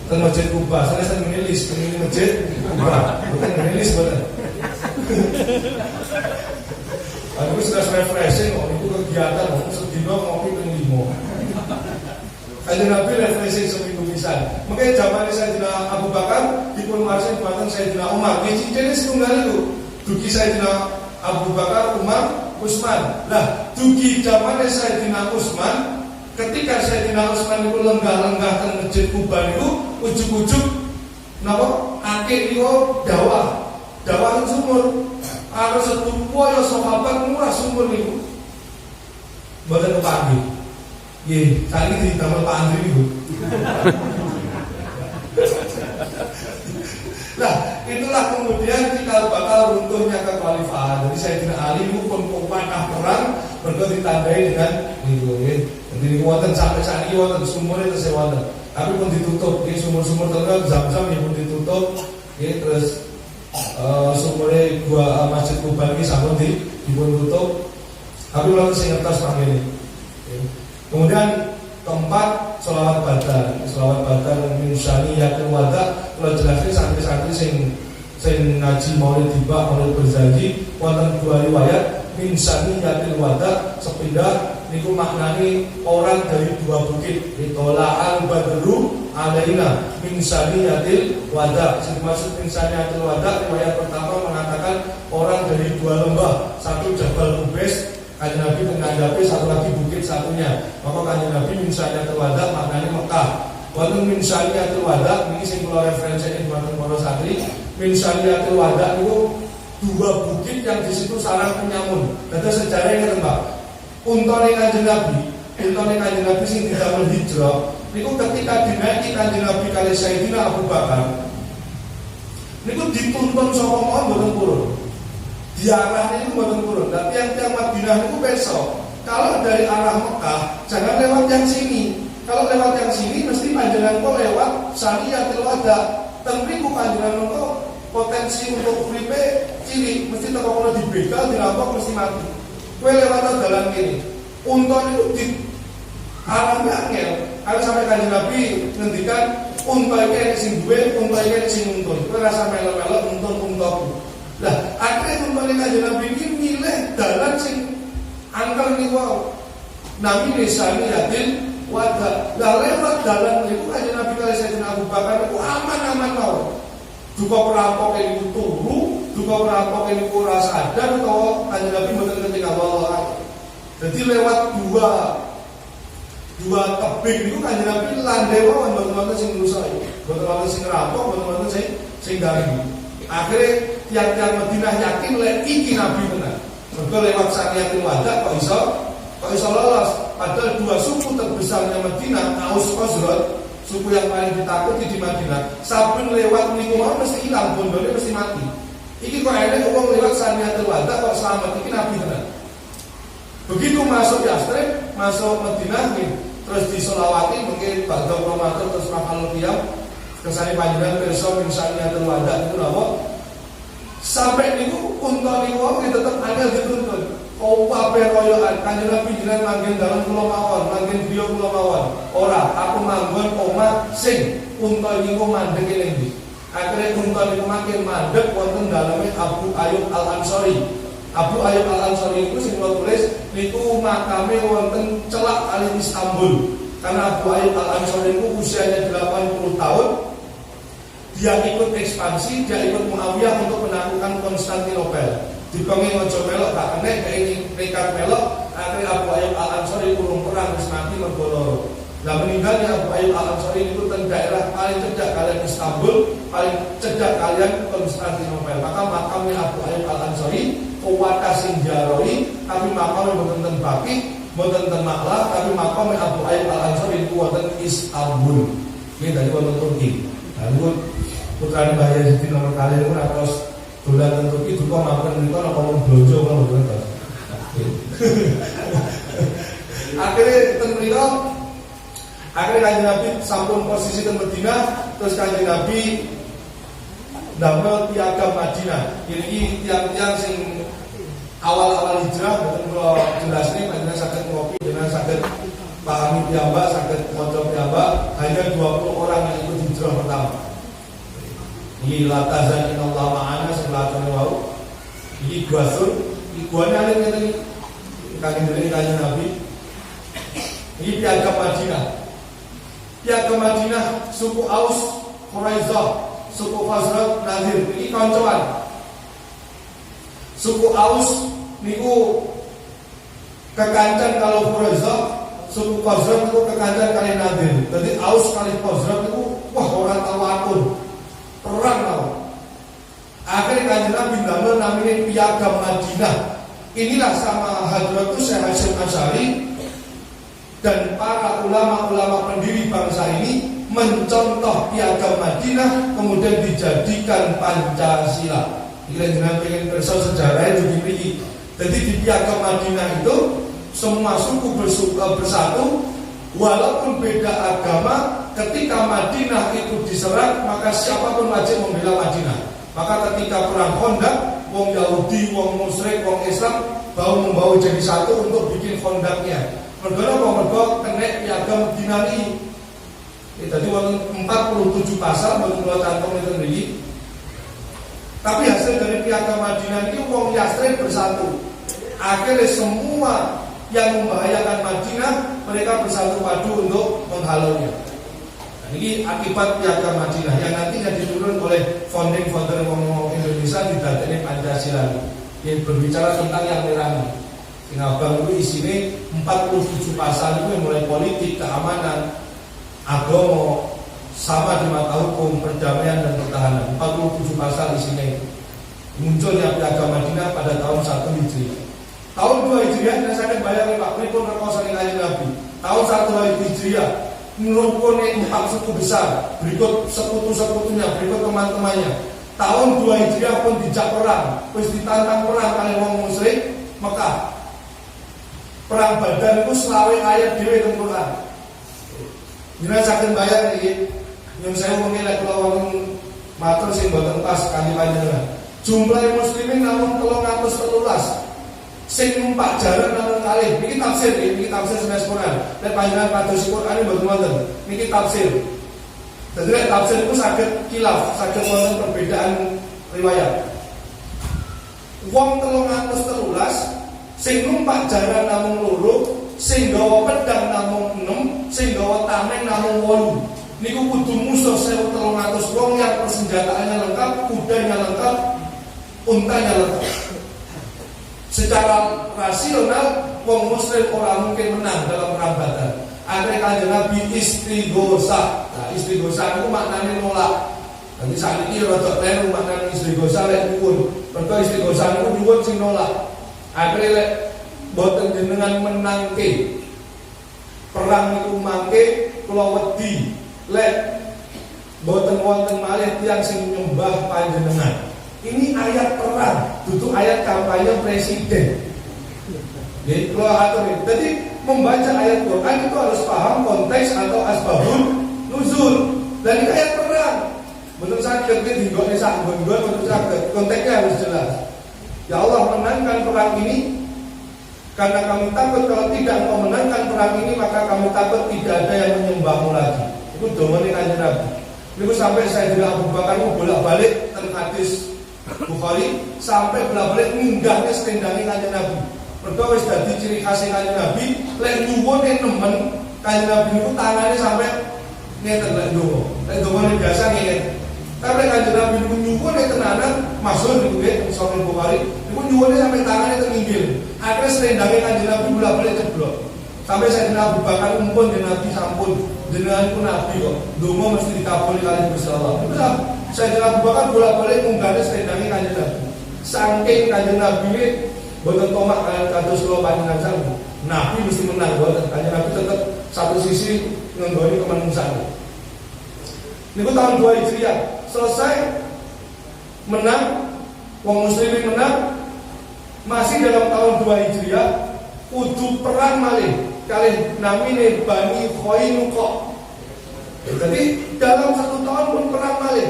S1: Teng Masjid Kuba. Saya sing nulis teng Masjid Kuba. Bukan nulis boten. Aku sudah refreshing kok itu kegiatan kok sedina ngopi ping 5. Kanjeng Nabi refreshing seminggu pisan. Mengke zamane Sayyidina Abu Bakar dipun marsi dhumateng Sayyidina Umar. Cincine setunggal itu. Dugi Sayyidina Abu Bakar, Umar, Utsman. Lah, dugi zamane Sayyidina Utsman, ketika Sayyidina Utsman itu lenggah-lenggah teng Masjid Kuba niku ujug-ujug napa? Akik niku dawah sumur. Karo setumpuk ya sahabat murah sumur niku. Mboten kepanggih. Nggih, saiki ditamel Pak Andri niku. Nah, itulah kemudian kita bakal runtuhnya kekhalifahan. Jadi Sayyidina Ali itu pun panah perang mergo ditandai dengan niku nggih. Jadi wonten sampai saat ini wonten sumure tesih wonten. Tapi pun ditutup. Nggih sumur-sumur terus Zam-Zam pun ditutup. Nggih terus sumure gua Masjid Kuba iki sampun dipun tutup. Tapi kalau sing ngertos mangkene. Kemudian keempat sholawat badar min syaniyatil wada. Kalau jelasnya santri-santri sing ngaji maulid tiba maulid berjanji wonten 2 riwayat min syaniyatil wada sepindah niku maknani orang dari 2 bukit. Itola al-badru alaina min syaniyatil wada. Sing maksud min syaniyatil wada riwayat pertama mengatakan orang dari 2 lembah, satu Jabal Qubais Kanjeng Nabi mengadapi satu lagi bukit satunya. Maka Kanjeng Nabi min syaniyatil wada maknanya Mekah. Wonten min syaniyatil wada niki sing kula referensine wonten para santri. Min syaniyatil wada niku 2 bukit yang di situ sarang penyamun. Dadi sejarahnya ngeten, Pak. Untane Kanjeng Nabi sing didamel hijrah niku ketika dinaiki Kanjeng Nabi kali Sayyidina Abu Bakar niku dituntun saka mohon mboten purun. Diarahnya itu mboten purun. Dan tiang-tiang Madinah itu besok kalau dari arah Mekah jangan lewat yang sini. Kalau lewat yang sini mesti panjenengan kok lewat Saniyatul Wada. Tentu panjenengan kok potensi untuk uripe cilik, mesti teko kono dibegal, dirampok mesti mati. Kowe lewat dalan kene. Unta itu di arahnya angel. Kalau sampai Kanjeng Nabi ngendikan unta iki sing duwe, unta iki sing nuntun. Kowe rasa melo-melo nuntun untaku. Lah, akhirnya nuntun Kanjeng Nabi iki milih dalan sing angker niku wae. Nabi Saniyatul Wada. Lah lewat dalan niku Kanjeng Nabi kali Sayyidina Abu Bakar niku aman-aman mawon. Duka perampok ini turu, duka perampok ini ora sadar utawa Kanjeng Nabi mboten ketika Allah. Jadi lewat dua tebing itu Kanjeng Nabi landai mawon mboten sing rusak, mboten sing ngerampok, mboten sing garing. Akhirnya tiang-tiang Madinah yakin lek iki Nabi tenan. Mergo lewat Saniyatul Wada kok iso lolos. Padahal dua suku terbesarnya Madinah, Aus Khazraj, suku yang paling ditakuti di Madinah, saben lewat niku mau mesti hilang, bondone mesti mati. Iki kok enek wong lewat Saniyatul Wada kok selamat, iki Nabi tenan. Begitu masuk Yastrib, masuk Madinah nih, terus disolawati mungkin Ba'da Ramadan terus makal qiyam kesane panjenengan pirsa min Saniyatul Wada itu napa? Sampai niku unta niku tetep angel dituntun. Oh kabeh royoan Kanjeng Nabi jenengan manggen dalem kula mawon, manggen griya kula mawon. Ora, aku manggon omah sing unta niku mandhek ning ndi. Akhire unta niku makin mandhek wonten daleme Abu Ayyub Al-Ansari. Abu Ayyub Al-Ansari niku sing kula tulis niku makame wonten celak kali Istanbul. Karena Abu Ayyub Al-Ansari niku usianya 80 tahun. Dia ikut ekspansi, dia ikut Muawiyah untuk menaklukkan Konstantinopel. Dikongi ojo melok gak kena kayak nekat melok. Akhirnya Abu Ayyub Al-Ansari urung perang wis mati mergo loro. Lah meninggalnya Abu Ayyub Al-Ansari itu ten daerah paling cedhak kalian Istanbul, paling cedhak kalian Konstantinopel. Maka makamnya Abu Ayyub Al-Ansari kuwata sing jaroi, tapi makamnya mboten ten Baqi, mboten ten Maklah, tapi makamnya Abu Ayyub Al-Ansari itu wonten Istanbul. Ini dari wonten Turki. Lalu putrane Mbah Yazid nomor kali itu terus dolan tentu itu kok makan itu ana ngomong blojo kalau bener. Akhirnya Kanjeng Nabi sampun posisi teng Madinah, terus Kanjeng Nabi damel piagam Madinah. Ini tiang-tiang sing awal-awal hijrah mboten kula jelasne panjenengan saged ngopi, panjenengan saged pahami piyambak, saged maca piyambak, hanya 20 orang yang ikut hijrah pertama. Ini latazan inallah ma'ana sebelah wau. Ini guasun, iguannya ada yang Kanjeng Nabi. Ini piagam Madinah. Piagam Madinah suku Aus, Quraisyah, suku Khazraj, Nadir. Ini koncoan. Suku Aus niku kekancan kalau Quraisyah, suku Khazraj niku kekancan kali Nadir. Jadi Aus kali Khazraj niku wah orang tahu akur. Perang tau. Akhirnya Kanjeng Nabi ndamel namanya piagam Madinah. Inilah sama Hadratus Syekh Hasyim Asy'ari dan para ulama-ulama pendiri bangsa ini mencontoh piagam Madinah kemudian dijadikan Pancasila. Kira jenengan pengen perso sejarahnya begini. Jadi di piagam Madinah itu semua suku bersatu walaupun beda agama. Ketika Madinah itu diserang, maka siapapun wajib membela Madinah. Maka ketika perang Khandaq, wong Yahudi, wong musyrik, wong Islam bahu-membahu jadi satu untuk bikin Khandaqnya. Mergo kena piagam Madinah ini. Jadi wonten 47 pasal mboten kula cantum itu niki. Tapi hasil dari piagam Madinah ini wong Yastrib bersatu. Akhirnya semua yang membahayakan Madinah mereka bersatu padu untuk menghalaunya. Ini akibat piagam Madinah yang nantinya diturun oleh founding father Indonesia di dadane Pancasila. Yang berbicara tentang yang merah. Sing abang itu isinya 47 pasal itu mulai politik, keamanan, agama, sama di mata hukum, perdamaian dan pertahanan. 47 pasal isinya. Munculnya piagam Madinah pada tahun 1 Hijriah. Tahun 2 Hijriah saya akan bayangin Pak pripun rekoso ning Kanjeng Nabi. Tahun 1 Hijriah merumpuni 4 suku besar, berikut sekutu-sekutunya, berikut teman-temannya. Tahun 2 Hijriah pun dijak perang, wis ditantang perang kali wong musyrik Mekah. Perang Badar itu selawe ayat dhewe teng Quran. Jenengan saged bayar iki. Yang saya mengilek kalau wong matur sing boten pas kanthi panjenengan. Jumlah muslimin namung 313. Sing numpak jaran namung kalih. Niki tafsir, niki tafsir sanes Quran. Nek panjenengan pados Quran mboten wonten. Niki tafsir. Dadi nek tafsir itu saged khilaf, saged wonten perbedaan riwayat. Wong 313 sing numpak jaran namung 2, sing gawa pedang namung 6, sing gawa tameng namung 8. Niku kudu musuh 1300 wong yang persenjataannya lengkap, kudanya lengkap, untanya lengkap. Secara rasional, wong muslim orang mungkin menang dalam perang Badar. Akhirnya Kanjeng Nabi istighosa. Nah, istighosa itu maknanya nolak. Nanti saat ini rada kleru maknanya istighosa lek nyuwun. Mergo istighosa niku nyuwun sing nolak. Akhirnya lek boten jenengan menangke perang itu mangke kula wedi lek boten wonten malih tiyang sing nyembah panjenengan. Ini ayat perang, itu ayat kampanye presiden. Jadi kalau atur ini, jadi membaca ayat Quran itu harus paham konteks atau asbabun nuzul. Dan ini ayat perang. Menurut saya ini digone sak nggon menurut saya konteksnya harus jelas. Ya Allah menangkan perang ini karena kami takut kalau tidak engkau menangkan perang ini maka kami takut tidak ada yang menyembahmu lagi. Itu domane Kanjeng Nabi. Niku sampai saya juga Abu Bakar bolak-balik teng hadis Bukhari sampai bolak-balik minggahnya setendange Kanjeng Nabi. Mergo wis dadi ciri khas Kanjeng Nabi, lek nyuwun nemen Kanjeng Nabi niku tangane sampai ngeten lek ndonga. Lek ndonga biasa ngene. Tapi Kanjeng Nabi niku nyuwun tenanan, maksud niku nggih Sahih Bukhari, niku nyuwune sampai tangane tenginggil. Akhire setendange Kanjeng Nabi bolak-balik ceblok. Sampai saya Abu Bakar umpun dengan Nabi sampun jenengan pun Nabi kok. Ndonga mesti dikabuli kali Gusti Allah. Saya Abu Bakar bolak-balik munggahne setendange Kanjeng Nabi. Saking Kanjeng Nabi ini boten tomak kalian kados kula panjenengan sangu. Nabi mesti menang boten. Kanjeng Nabi tetap satu sisi ngenggoni kemanusiaan. Niku tahun 2 Hijriah selesai menang, wong muslimin menang, masih dalam tahun 2 Hijriah kudu perang malih kali namine Bani Khainuqa. Jadi dalam 1 tahun pun perang malih.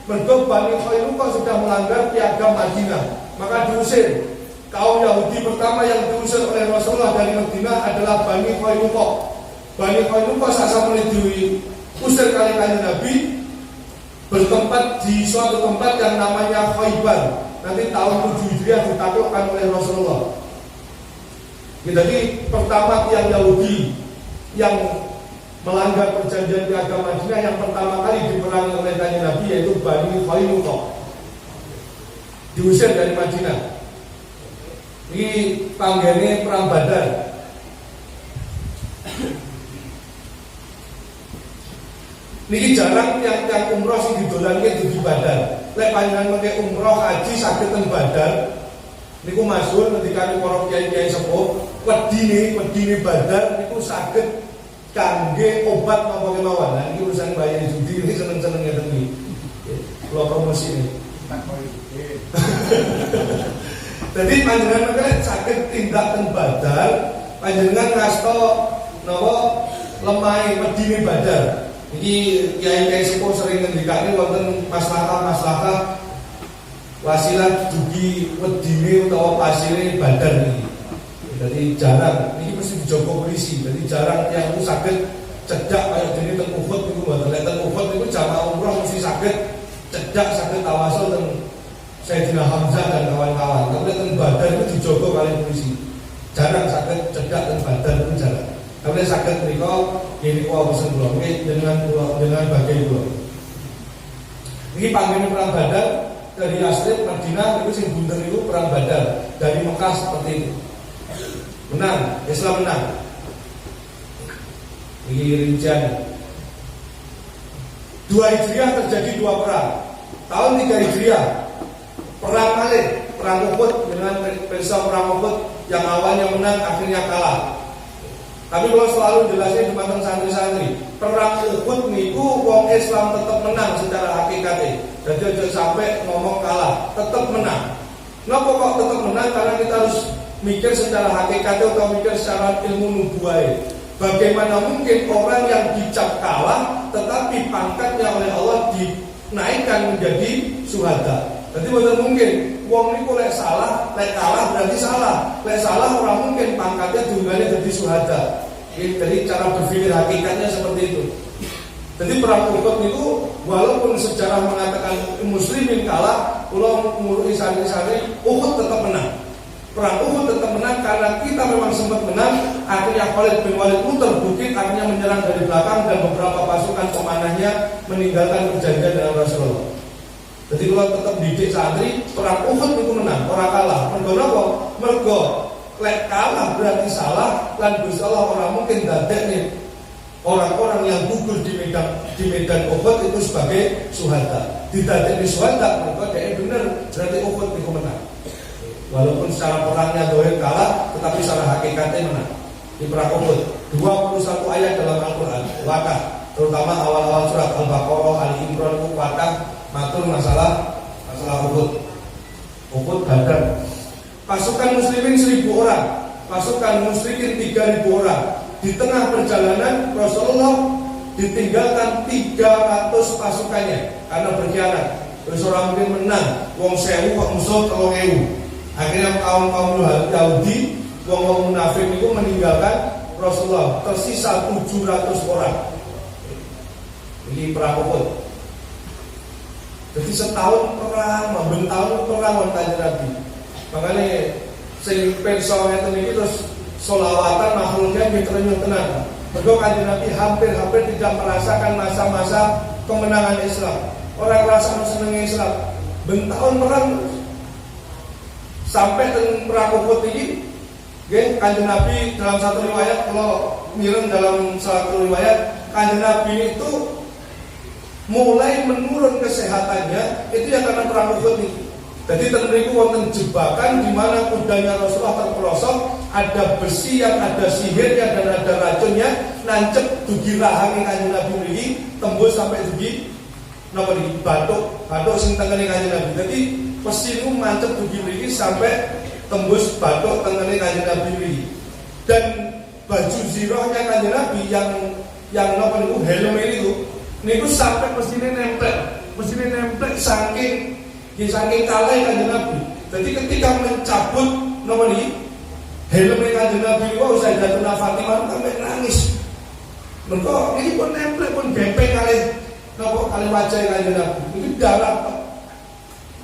S1: Mergo Bani Khainuqa sudah melanggar piagam Madinah, maka diusir. Kaum Yahudi pertama yang diusir oleh Rasulullah dari Madinah adalah Bani Khainuqa. Bani Khainuqa sasamune diusir kali Kanjeng Nabi bertempat di suatu tempat yang namanya Khaibar. Nanti tahun 7 Hijriah ditaklukkan oleh Rasulullah. Jadi pertama tiang Yahudi yang melanggar perjanjian piagam Madinah yang pertama kali diperangi oleh Kanjeng Nabi yaitu Bani Khainuqa. Diusir dari Madinah. Ini panggene perang Badar. Niki jarang tiang-tiang umroh sing didolanke di Badar. Lek panjenengan mengke umroh haji saged teng Badar. Niku masyhur ketika para kiai-kiai sepuh, wedine Badar niku saged kangge obat napa kemawon. Lah niki urusan bayar judi iki seneng-seneng ngeten iki. Kula promosi ini. Jadi panjenengan mengke saged tindak teng Badar, panjenengan ngasta napa lemahe wedine Badar. Iki kiai-kiai sepuh sering ngendikane wonten maslahah wasilah dugi wedine utawa pasire Badar niki. Jadi jarang niki mesti dijogo polisi. Jadi jarang yang itu saged cedak kaya dene teng Uhud niku mboten. Lek teng Uhud niku jamaah umroh mesti saged cedak saged tawasul teng Sayyidina Hamzah dan kawan-kawan. Tapi teng Badar itu dijogo kali polisi. Jarang saged cedak teng Badar itu jarang. Tapi saged mriko yen kula pesen kula dengan bagai kula. Ini panggene perang Badar dari Yathrib Madinah itu sing bunter itu perang Badar dari Mekah seperti itu. Menang, Islam menang. Ini rincian. 2 Hijriah terjadi 2 perang. Tahun 3 Hijriah perang Malih, perang Uhud dengan peristiwa perang Uhud yang awalnya menang akhirnya kalah. Tapi kalau selalu jelasnya di santri-santri, perang Uhud niku wong Islam tetap menang secara hakikatnya. Jadi aja sampai ngomong kalah, tetap menang. Kenapa kok tetap menang? Karena kita harus mikir secara hakikatnya atau mikir secara ilmu nubuwah. Bagaimana mungkin orang yang dicap kalah tetapi pangkatnya oleh Allah dinaikkan menjadi syuhada? Jadi betul mungkin wong niku lek salah, lek kalah berarti salah. Lek salah orang mungkin pangkatnya diunggahnya jadi syuhada. Jadi cara berpikir hakikatnya seperti itu. Jadi perang Uhud itu walaupun sejarah mengatakan muslimin kalah, kalau menurut isari-isari Uhud tetap menang. Perang Uhud tetap menang karena kita memang sempat menang. Akhirnya Khalid bin Walid pun terbukti akhirnya menyerang dari belakang dan beberapa pasukan pemanahnya meninggalkan perjanjian dengan Rasulullah. Jadi kalau tetap didik santri, perang Uhud itu menang, orang kalah. Mergo napa? Mergo lek kalah berarti salah, lan Gusti Allah orang mungkin dadek nih orang-orang yang gugur di medan Uhud itu sebagai syuhada. Didadek di syuhada, mergo dhek bener berarti Uhud itu menang. Walaupun secara perangnya dohir kalah, tetapi secara hakikatnya menang di perang Uhud. 21 ayat dalam Al-Quran wakah, terutama awal-awal surat Al-Baqarah, Al-Imran itu wakah matur masalah Uhud. Uhud Badar. Pasukan muslimin 1000 orang, pasukan musyrikin 3000 orang. Di tengah perjalanan Rasulullah ditinggalkan 300 pasukannya karena berkhianat. Terus orang mungkin menang, wong 1000 kok musuh 3000. Akhirnya kaum Yahudi, wong munafik itu meninggalkan Rasulullah. Tersisa 700 orang. Ini perang Uhud. Jadi setahun perang, tahun perang Kanjeng Nabi. Makanya sing pirsa ngeten iki terus sholawatan makhluknya diterima tenan. Mergo Kanjeng Nabi hampir tidak merasakan masa-masa kemenangan Islam. Orang rasa seneng Islam. Tahun perang sampai ke perang Uhud ini, Kanjeng Nabi dalam satu riwayat, kalau mireng dalam satu riwayat, Kanjeng Nabi itu mulai menurun kesehatannya itu ya karena perang Uhud ini. Jadi tentu wonten jebakan di mana kudanya Rasulullah terperosok, ada besi yang ada sihirnya dan ada racunnya, nancep dugi rahange Kanjeng Nabi ini tembus sampai dugi napa iki batuk sing tengene Kanjeng Nabi. Jadi besi itu mancep dugi mriki sampai tembus batuk tengene Kanjeng Nabi mriki. Dan baju zirahnya Kanjeng Nabi yang napa niku helm niku sampai mesine nempel saking kalah Kanjeng Nabi. Jadi ketika mencabut napa niki helm Kanjeng Nabi niku Sayyidatuna Fatimah sampai nangis. Mergo ini pun nempel pun gempeng kali wajah Kanjeng Nabi. Ini darah.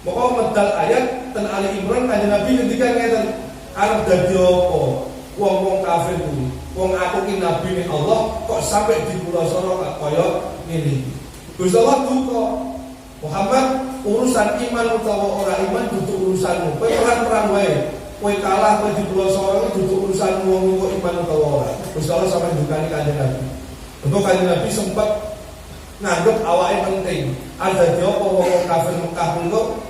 S1: Maka medal ayat ten Ali Imran Kanjeng Nabi ketika ngeten arep dadi apa? Wong-wong kafir kuwi. Wong aku ki nabi ning Allah kok sampai dipulosoro kaya ngene. Gusti Allah duka. Muhammad urusan iman utawa ora iman dudu urusanmu. Kowe perang wae. Kowe kalah kowe dipulosoro dudu urusanmu wong iman utawa ora. Gusti Allah sampe dukani Kanjeng Nabi. Untuk Kanjeng Nabi sempat nganggep awake penting. Ada diopo wong kafir Mekah niku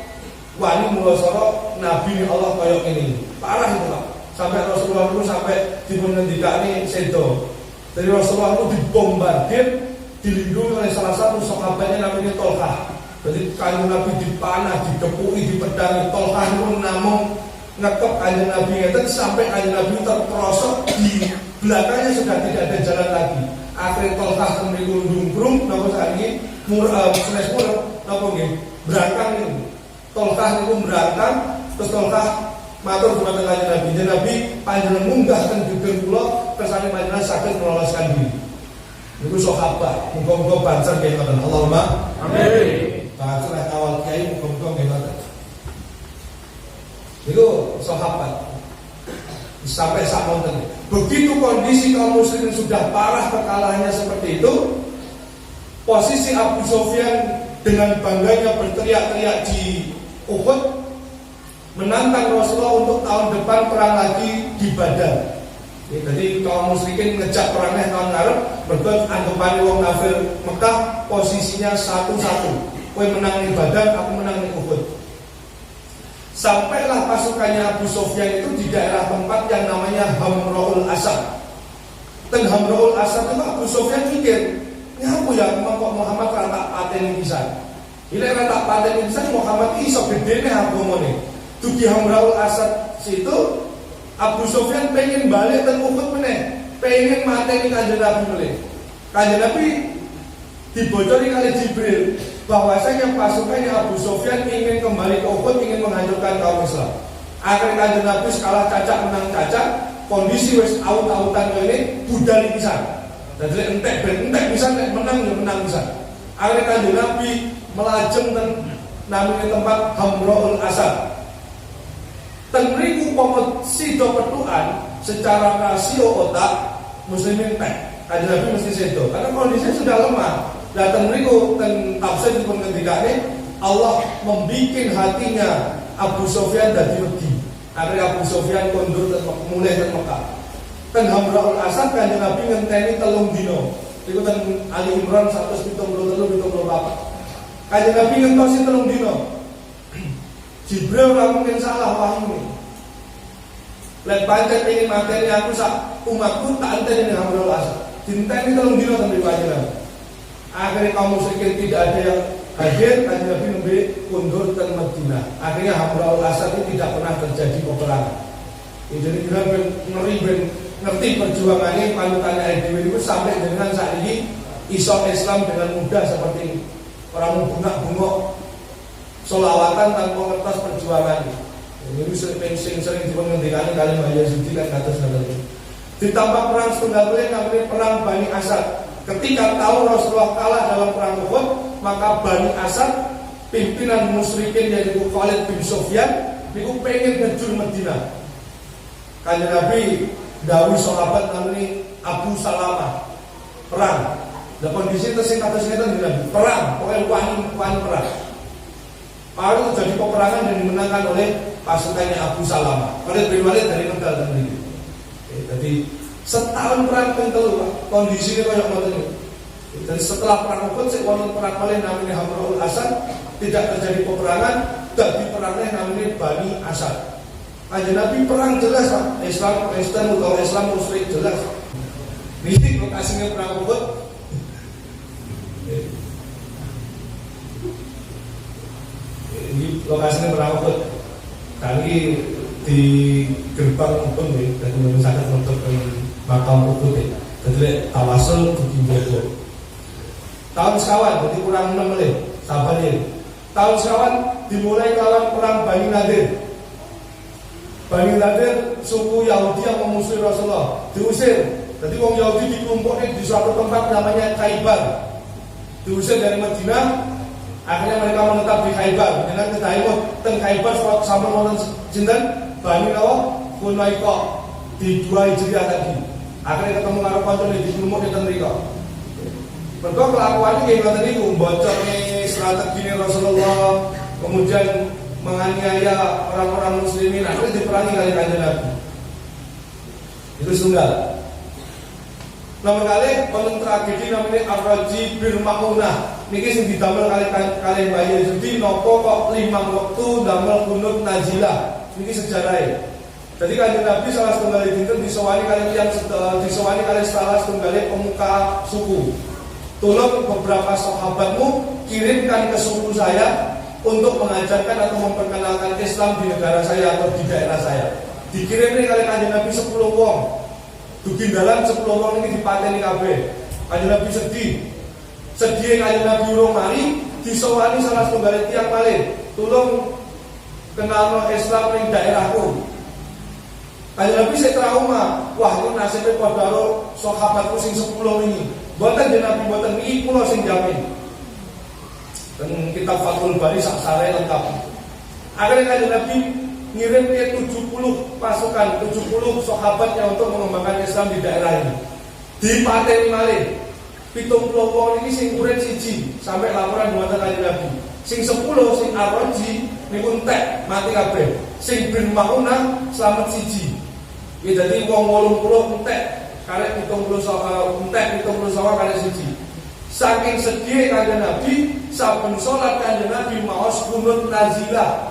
S1: wani mulosoro nabi Allah kaya ngene. Parah itu Pak. Sampai Rasulullah itu sampai dipun ngendikane sedo. Dari Rasulullah itu dibombardir, dilindungi oleh salah satu sahabatnya namanya Tolhah. Jadi Kanjeng Nabi dipanah, dikepuki, dipedangi. Tolhah itu namung ngekep Kanjeng Nabi ngeten sampai Kanjeng Nabi terperosok di belakangnya sudah tidak ada jalan lagi. Akhirnya Tolhah mriku ndungkrung napa sakniki napa nggih berangkang niku. Tolhah niku berangkang terus Tolhah matur dumateng Kanjeng Nabi. Kanjeng Nabi panjenengan munggah teng gedung kula kersane panjenengan saged meloloskan diri. Niku sahabat, muga-muga bancar nggih ngoten. Allahumma amin. Bancar kawal kiai muga-muga nggih ngoten. Niku sahabat. Sampai samonten. Begitu kondisi kaum muslimin sudah parah kekalahannya seperti itu, posisi Abu Sufyan dengan bangganya berteriak-teriak di Uhud menantang Rasulullah untuk tahun depan perang lagi di Badar. Jadi kaum musyrikin ngejak perangnya tahun ngarep, mergo anggapane wong kafir Mekah posisinya satu-satu. Kowe menang di Badar, aku menang di Uhud. Sampailah pasukannya Abu Sufyan itu di daerah tempat yang namanya Hamraul Asad. Dan Hamraul Asad itu Abu Sufyan mikir, ngapa ya kok Muhammad ra tak pateni pisan. Ile ra tak pateni pisan Muhammad iso gedene agamane. Dugi Hamraul Asad situ Abu Sufyan pengen balik ke Uhud meneh. pengen mateni Kanjeng Nabi mulai. Kanjeng Nabi dibocori kali Jibril bahwasanya pasukannya Abu Sufyan ingin kembali ke Uhud, ingin menghancurkan kaum Islam. Akhirnya Kanjeng Nabi kalah cacak menang cacak, kondisi wis aut-autan ini budal pisan. Dadi entek pisan, nek menang ya menang pisan. Akhirnya Kanjeng Nabi melajeng ten namanya tempat Hamraul Asad. Ten mriku pomot sida petukan secara rasio otak muslimin teh. Kanjeng Nabi mesti sedo karena kondisinya sudah lemah. Datang mriku ten tafsir dipun ngendikane Allah membikin hatinya Abu Sufyan dadi wedi. Akhirnya Abu Sufyan kondur mulai ten Mekah. Ten Hamraul Asad Kanjeng Nabi ngenteni 3 dina. Iku ten Ali Imran 173 174. Kanjeng Nabi ngentosi 3 dina. Jibril ora mungkin salah wahyu. Lek pancen ingin materi aku sak umatku tak enteni Hamraul Asad. Dinteni 3 dina sampai panjenengan. Akhirnya kaum musyrikin tidak ada yang hadir, Kanjeng Nabi nembe kundur ke Madinah. Akhirnya Hamraul Asad itu tidak pernah terjadi peperangan. Jadi kira ngerti perjuangannya panutannya IDW itu sampai dengan saat ini iso Islam dengan mudah seperti ini. Orang bungak-bungok solawatan tanpa ngertos perjuangannya. Ini sering dipengendikani kali Mbah Yazidi kan kados-kados. Ditambah perang setunggal namanya perang Bani Asad. Ketika tahu Rasulullah kalah dalam perang Uhud, maka Bani Asad, pimpinan musyrikin yaitu Khalid bin Sufyan, niku pengen ngejur Madinah. Kanjeng Nabi dawuh sahabat namanya Abu Salamah, perang. Lah kondisi tesih kados ngeten nggih, perang, pokoknya wani perang. Lalu terjadi peperangan dan dimenangkan oleh pasukannya Abu Salamah. Khalid bin Walid dari Tegal tadi. Jadi setahun perang pentelu kondisinya kayak ngoten. Dan setelah perang Uhud sik wonten perang malih namanya Hamraul Asad, tidak terjadi peperangan, dadi perangnya namanya Bani Asad. Kanjeng Nabi perang jelas Pak, Islam Kristen atau Islam musyrik jelas. Ini lokasinya perang Uhud. Ini lokasinya perang Uhud. Kali di gerbang Uhud nih, dan menyesakan untuk makam Uhud ya. Jadi tawasul di Bogo. Tahun sekawan, jadi kurang 6 menit. Sabar ya. Tahun sekawan dimulai kawan perang Bani Nadir. Bani Nadir suku Yahudi yang memusuhi Rasulullah diusir. Jadi orang Yahudi dikumpulkan di suatu tempat namanya Khaybar. Diusir dari Madinah. Akhirnya mereka menetap di Khaybar. Dengan ketahimut teng Khaybar sampai wonten sinten Bani Quraiqah di 2 Hijriah tadi. Akhirnya ketemu karo kancane di lumuk di mriko. Mergo kelakuane nggih ngoten niku, bocorne strategi Rasulullah, kemudian menganiaya orang-orang muslimin, akhirnya diperangi kali Kanjeng Nabi. Itu tunggal. Nomor kali wonten tragedi namanya Ar-Raji bin Maunah. Niki sing didamel kali Mbah Yazidi napa kok 5 wektu damel kunut nazilah. Niki sejarahnya. Jadi Kanjeng Nabi salah setunggal dinten disowani kali salah setunggal pemuka suku. Tolong beberapa sahabatmu kirimkan ke suku saya untuk mengajarkan atau memperkenalkan Islam di negara saya atau di daerah saya. Dikirim nih kali Kanjeng Nabi 10 wong. Dugi dalan 10 wong ini dipateni kabeh. Kanjeng Nabi sedih. Sedih Kanjeng Nabi urung mari disowani salah setunggal tiyang malih. Tolong kenalno Islam ning daerahku. Kanjeng Nabi saya trauma. Wah, itu nasibnya padha karo sahabatku sing 10 ini. Mboten jeneng Nabi mboten iki kula sing jamin. Dan kitab Fathul Bari sak sare lengkap. Akhirnya Kanjeng Nabi ngirim 70 pasukan, 70 sahabatnya untuk mengembangkan Islam di daerah ini. Dipateni malih. 70 wong iki sing urip siji sampai laporan wonten Kanjeng Nabi. Sing 10 sing Ar-Raji niku entek mati kabeh. Sing bin Maunah selamat siji. Ya dadi wong 80 entek. Karek 70 entek 70 karek siji. Saking sedih Kanjeng Nabi, saben salat Kanjeng Nabi maos kunut nazilah.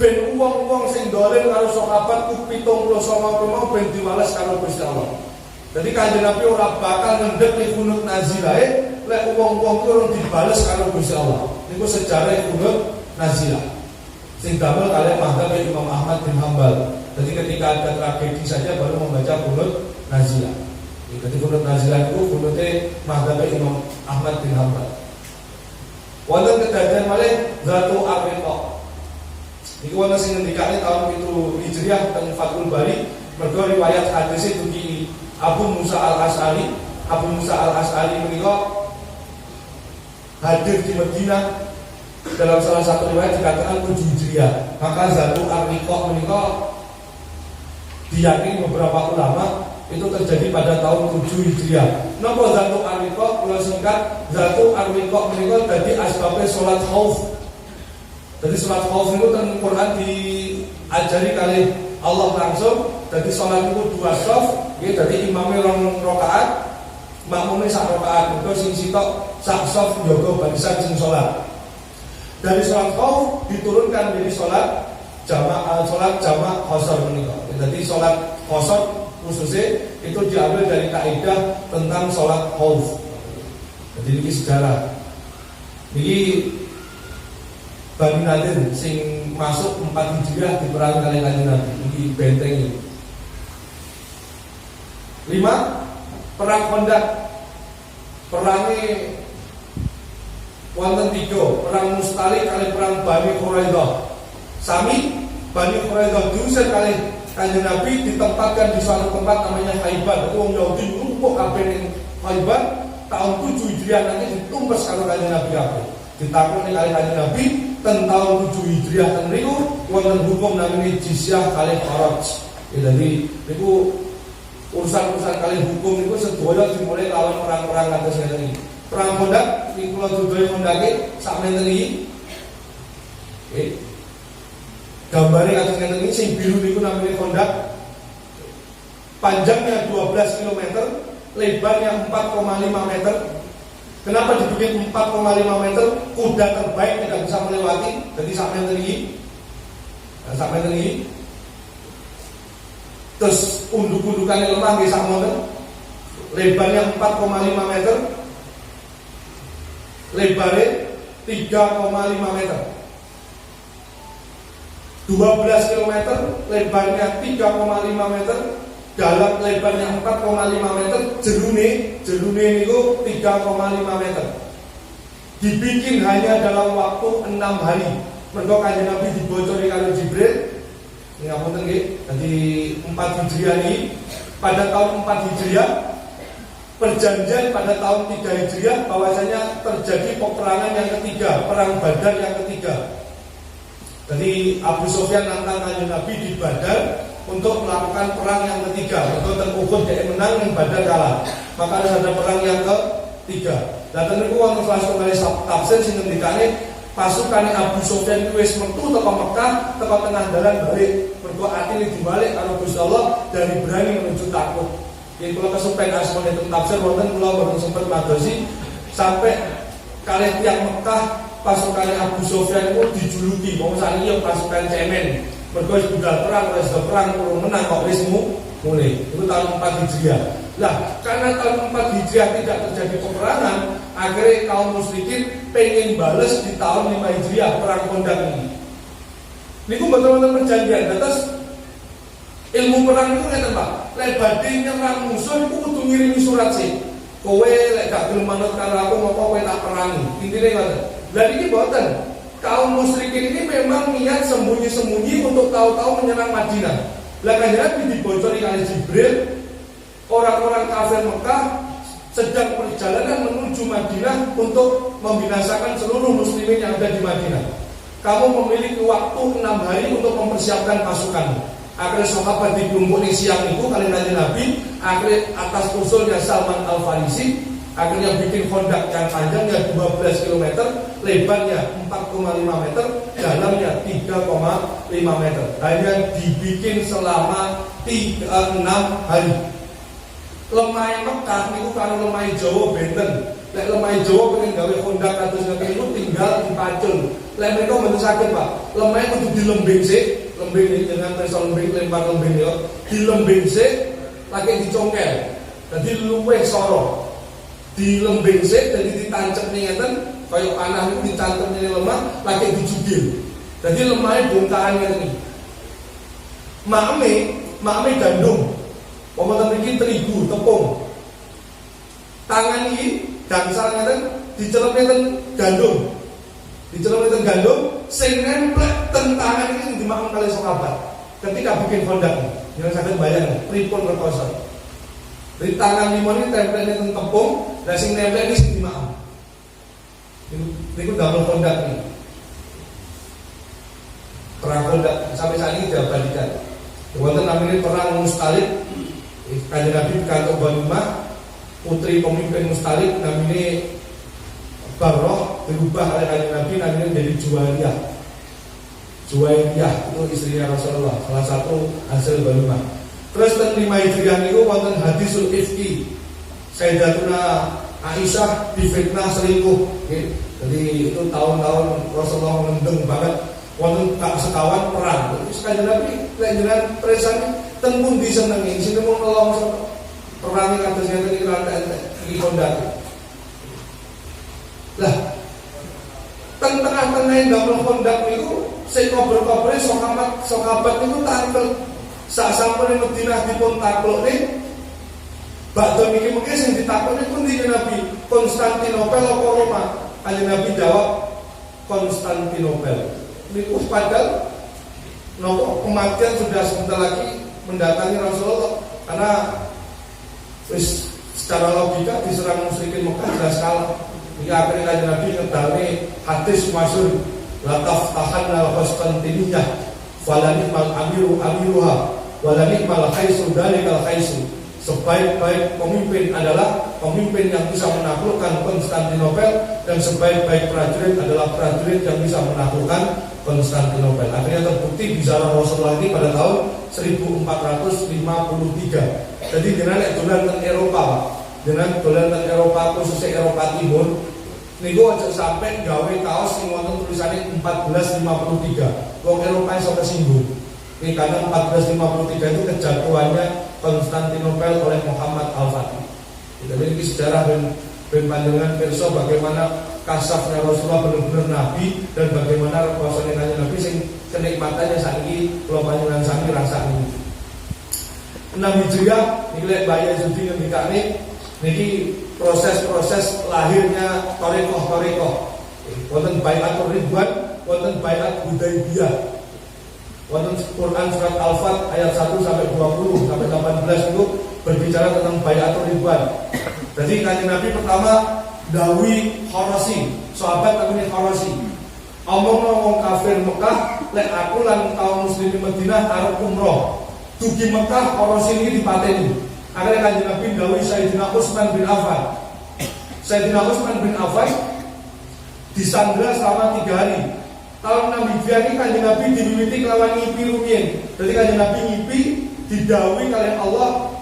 S1: Ben wong-wong sing dolen karo sahabat ku 70 mau ben diwales karo Gusti Allah. Jadi Kanjeng Nabi ora bakal ngendhek kunut nazilah lek wong-wong ku dibales karo Gusti Allah. Niku sejarah kunut nazilah. Sing damel kalian mazhab Imam Ahmad bin Hambal. Jadi ketika ada tragedi saja baru membaca kunut nazilah. Jadi kunut nazilah itu kunutnya mazhab Imam Ahmad bin Hanbal. Wonten kedadian malih Zatu Ariqah. Iki wonten sing ngendikane tahun 7 Hijriah teng Fathul Bari, mergo riwayat hadis dugi Abu Musa Al-Asy'ari. Abu Musa Al-Asy'ari menika hadir di Madinah dalam salah satu riwayat dikatakan 7 Hijriah. Maka Zatu Ariqah menika diyakini beberapa ulama itu terjadi pada tahun 7 Hijriah. Napa Zatu Ariqah kula singkat, Zatu Ariqah menika dadi asbabe salat khauf. Jadi salat khauf itu teng Quran diajari kali Allah langsung. Jadi salat itu 2 shaf, nggih dadi imame 2 rakaat, makmume 1 rakaat. Mergo sing sitok sak shaf njaga barisan sing salat. Dari salat khauf diturunkan menjadi salat jamak qasar menika. Jadi salat qasar khususnya itu diambil dari kaidah tentang sholat khauf. Jadi ini sejarah. Ini Bani Nadir sing masuk 4 Hijriah diperangi kali Kanjeng Nabi. Ini benteng ini. 5. Perang Khandaq. Perangi wonten 3, perang Mustalik kali perang Bani Quraidah. Sami Bani Quraidah diusir kali Kanjeng Nabi, ditempatkan di suatu tempat namanya Khaibar. Wong Yahudi numpuk kabeh ning Khaibar. Tahun 7 Hijriah nanti ditumpes karo Kanjeng Nabi kabeh. Ditakoni kali Kanjeng Nabi ten tahun 7 Hijriah ten niku wonten hukum namanya jizyah kali kharaj. Ya dadi niku urusan-urusan kali hukum niku sedaya dimulai lawan perang-perang kados ngene iki. Perang Khandaq niku kula dudohi Khandaqe sakmenten iki. Gambarnya kados ngeten iki, sing biru niku namanya Khandaq. Panjangnya 12 km, lebarnya 4,5 meter. Kenapa dibikin 4,5 meter? Kuda terbaik tidak bisa melewati. Jadi sakmenten iki. Sakmenten iki. Terus unduk-undukannya lemah nggih sakmoten. Lebarnya 4,5 meter. Lebarnya 3,5 meter. 12 km, lebarnya 3,5 meter, dalam lebarnya 4,5 meter, jerune niku 3,5 meter. Dibikin hanya dalam waktu 6 hari. Mergo Kanjeng Nabi dibocori karo Jibril. Ngapunten nggih, dadi 4 Hijriah ini pada tahun 4 Hijriah perjanjian pada tahun 3 Hijriah bahwasanya terjadi peperangan yang ketiga, perang Badar yang ketiga. Jadi Abu Sufyan nantang Kanjeng Nabi di Badar untuk melakukan perang yang ketiga. Untuk Uhud dia menang, yang Badar kalah. Maka harus ada perang yang ketiga. Dan tentu wonten salah setunggal tafsir sing ngendikane pasukan Abu Sufyan itu wis metu teko Mekah, teko tengah dalan balik. Mergo atine dibalik karo Gusti Allah dari berani menuju takut. Yen kula kesupen asmane tafsir wonten kula boten sempat madosi sampai kali tiang Mekah pasukan Abu Sufyan itu dijuluki wong sakniki yo pasukan cemen. Mergo wis budal perang, wis perang urung menang kok wis mulai. Itu tahun 4 Hijriah. Lah, karena tahun 4 Hijriah tidak terjadi peperangan, akhirnya kaum musyrikin pengen bales di tahun 5 Hijriah perang Khandaq ini. Niku betul-betul perjanjian. Terus ilmu perang itu ngeten, Pak. Lek badhe nyerang musuh iku kudu ngirimi surat sih. Kowe lek gak gelem manut karo aku ngopo kowe tak perangi. Intine ngoten. Lah iki boten. Kaum musyrikin ini memang niat sembunyi-sembunyi untuk tahu-tahu menyerang Madinah. Lah Kanjeng Nabi dibocori kali Jibril, orang-orang kafir Mekah sedang perjalanan menuju Madinah untuk membinasakan seluruh muslimin yang ada di Madinah. Kamu memiliki waktu 6 hari untuk mempersiapkan pasukan. Akhirnya sahabat dikumpul di siang itu kali Kanjeng Nabi, akhirnya atas usulnya Salman Al-Farisi, akhirnya bikin Khandaq yang panjangnya 12 km, lebarnya 4,5 meter, dalamnya 3,5 meter. Hanya dibikin selama 6 hari. Lemah Mekah niku karo lemah Jawa benten. Lek lemah Jawa pengen gawe Khandaq kados ngene niku tinggal dipacul. Lek mereka mboten saged, Pak. Lemah kudu dilembing sik, lembing dengan pesol lembing lempar lembing yo. Dilembing sik lagi dicongkel. Dadi luwih soro. Dilembing sik dadi ditancep ngeten kaya panah niku ditancep ning lemah lagi dijugil. Dadi lemahe bongkahan ngene iki. Makme gandum. Wonten mriki terigu, tepung. Tangan iki gangsal ngeten dicelep ngeten gandum. Dicelep ngeten gandum sing nemplek ten tangan iki sing dimakan kali sahabat. Ketika bikin hondak, jangan saged bayang pripun rekoso. Di tangan limon ini templek ngeten tepung, dan sing nemplek iki sing dimakan. Niku damel hondak iki. Perang hondak sampai saat ini diabadikan. Wonten namanya perang Mustalib. Kanjeng Nabi kantor Banumah, putri pemimpin Mustalib namanya Barroh berubah oleh Kanjeng Nabi namanya menjadi Juwairiyah. Juwairiyah itu istrinya Rasulullah, salah satu hasil Banumah. Terus ten 5 Hijriah niku wonten hadisul ifki. Sayyidatuna Aisyah difitnah selingkuh. Jadi itu tahun-tahun Rasulullah mendeng banget. Wonten tak sekawan perang. Terus Kanjeng Nabi lek jenengan presan ten pundi senengi, sing mun nolong perang kados ngeten iki iki kondak. Lah ten tengah-tengah ndamel kondak niku sing kober-kobere sahabat niku tampil sak sampune Madinah dipun taklukne. Bakdo niki mungkin sing ditakoni pundi Nabi? Konstantinopel apa Roma? Kanjeng Nabi jawab Konstantinopel. Niku padahal nopo kematian sudah sebentar lagi mendatangi Rasulullah karena wis secara logika diserang musyrikin Mekah jelas kalah. Hingga akhirnya Kanjeng Nabi ngedalne hadis masyhur la taftahanna al-Konstantiniyah falanimal amiruha walanimal khaisu dalikal khaisu. Sebaik-baik pemimpin adalah pemimpin yang bisa menaklukkan Konstantinopel, dan sebaik-baik prajurit adalah prajurit yang bisa menaklukkan Konstantinopel. Akhirnya terbukti di zaman Rasulullah ini pada tahun 1453. Jadi dengan dolan teng Eropa, dengan dolan teng Eropa khususnya Eropa Timur, niku aja sampai gawe kaos sing wonten tulisannya 1453. Wong Eropa iso kesinggung. Ini karena 1453 itu kejatuhannya Konstantinopel oleh Muhammad Al-Fatih. Jadi ini sejarah dan pandangan perso bagaimana kasafnya Rasulullah benar-benar Nabi, dan bagaimana kuasanya Nabi sing kenikmatannya saat ini kalau panjangan sami rasa ini. 6 Hijriah nilai bayar Yahudi ngendikane niki proses-proses lahirnya Thariqah. Wonten Bai'atul Ridwan, wonten Bai'at Hudaybiyah. Wonten Quran surat Al-Fat ayat 1 sampai 20 sampai 18 itu berbicara tentang Bai'atul Ridwan. Jadi Kanjeng Nabi pertama dawi Kharasi, sahabat namanya Kharasi. Omongno wong kafir Mekah, lek aku lan kaum muslimin Madinah arep umroh. Dugi Mekah Kharasi ini dipateni. Akhirnya Kanjeng Nabi dawi Sayyidina Utsman bin Affan. Sayyidina Utsman bin Affan disandra selama 3 hari. Tahun 6 Hijriah ini Kanjeng Nabi diwiwiti kelawan ngipi rumiyin. Jadi Kanjeng Nabi ngipi didhawuhi kalian Allah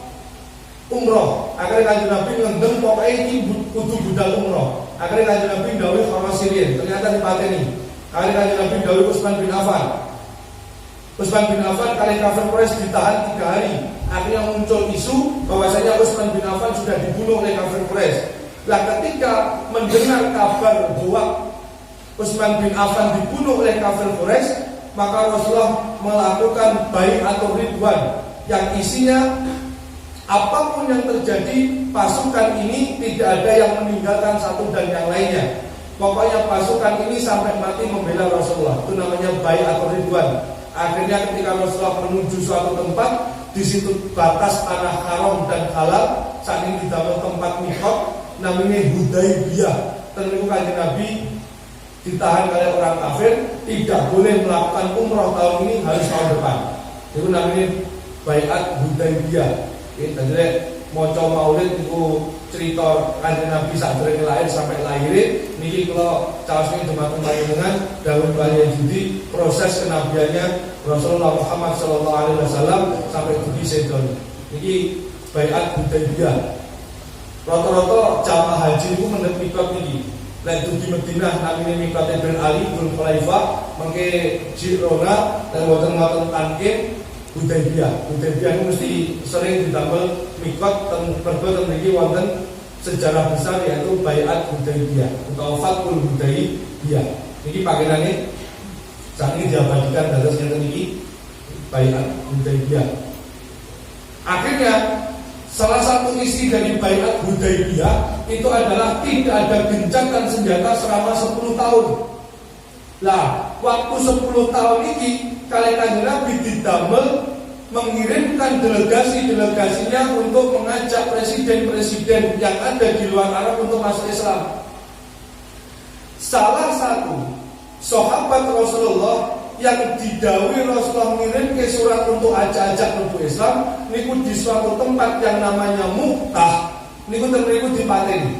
S1: umroh. Akhirnya Kanjeng Nabi ngendeng pokoknya ini kudu budal umroh. Akhirnya Kanjeng Nabi dawuhi Kharasiyin, ternyata dipateni. Akhirnya Kanjeng Nabi dawuhi Utsman bin Affan. Utsman bin Affan kali kafir Quraisy ditahan 3 hari. Akhirnya muncul isu bahwasanya Utsman bin Affan sudah dibunuh oleh kafir Quraisy. Lah ketika mendengar kabar bahwa Utsman bin Affan dibunuh oleh kafir Quraisy, maka Rasulullah melakukan Bai'atul Ridwan yang isinya apapun yang terjadi, pasukan ini tidak ada yang meninggalkan satu dan yang lainnya. Pokoknya pasukan ini sampai mati membela Rasulullah. Itu namanya Bai'atul Ridwan. Akhirnya ketika Rasulullah menuju suatu tempat, di situ batas tanah haram dan halal, saat ini di dalam tempat miqat namanya Hudaybiyah. Tentu Kanjeng Nabi ditahan oleh orang kafir, tidak boleh melakukan umroh tahun ini, harus tahun depan. Itu namanya Bai'at Hudaybiyah. Jadi maca maulid itu cerita Kanjeng Nabi sadurunge lahir sampai lahir. Niki kalau caosnya dumateng panjenengan dawuh Bayi Yahudi proses kenabiannya Rasulullah Muhammad sallallahu alaihi wasallam sampai dugi sedon. Niki Bai'at Hudaybiyah. Rata-rata jamaah haji itu mendet mikot niki. Lek dugi Madinah namine mikot Ibn Ali bin Khulaifah, mengke Jirona dan wonten-wonten Tanqim Hudaybiyah. Hudaybiyah itu mesti sering didamel mikot perbuatan memiliki wonten sejarah besar yaitu Bai'at Hudaybiyah atau Fathul Hudaybiyah. Ini pakaiannya saat ini diabadikan dalam sejarah ini Bai'at Hudaybiyah. Akhirnya salah satu isi dari Baiat Hudaybiyah itu adalah tidak ada gencatan senjata selama 10 tahun. Lah, waktu 10 tahun ini kali Kanjeng Nabi didamel mengirimkan delegasi-delegasinya untuk mengajak presiden-presiden yang ada di luar Arab untuk masuk Islam. Salah satu sahabat Rasulullah yang didhawuhi Rasulullah ngirim ke surat untuk ajak-ajak mlebu Islam niku di suatu tempat yang namanya Mu'tah niku niku dipateni.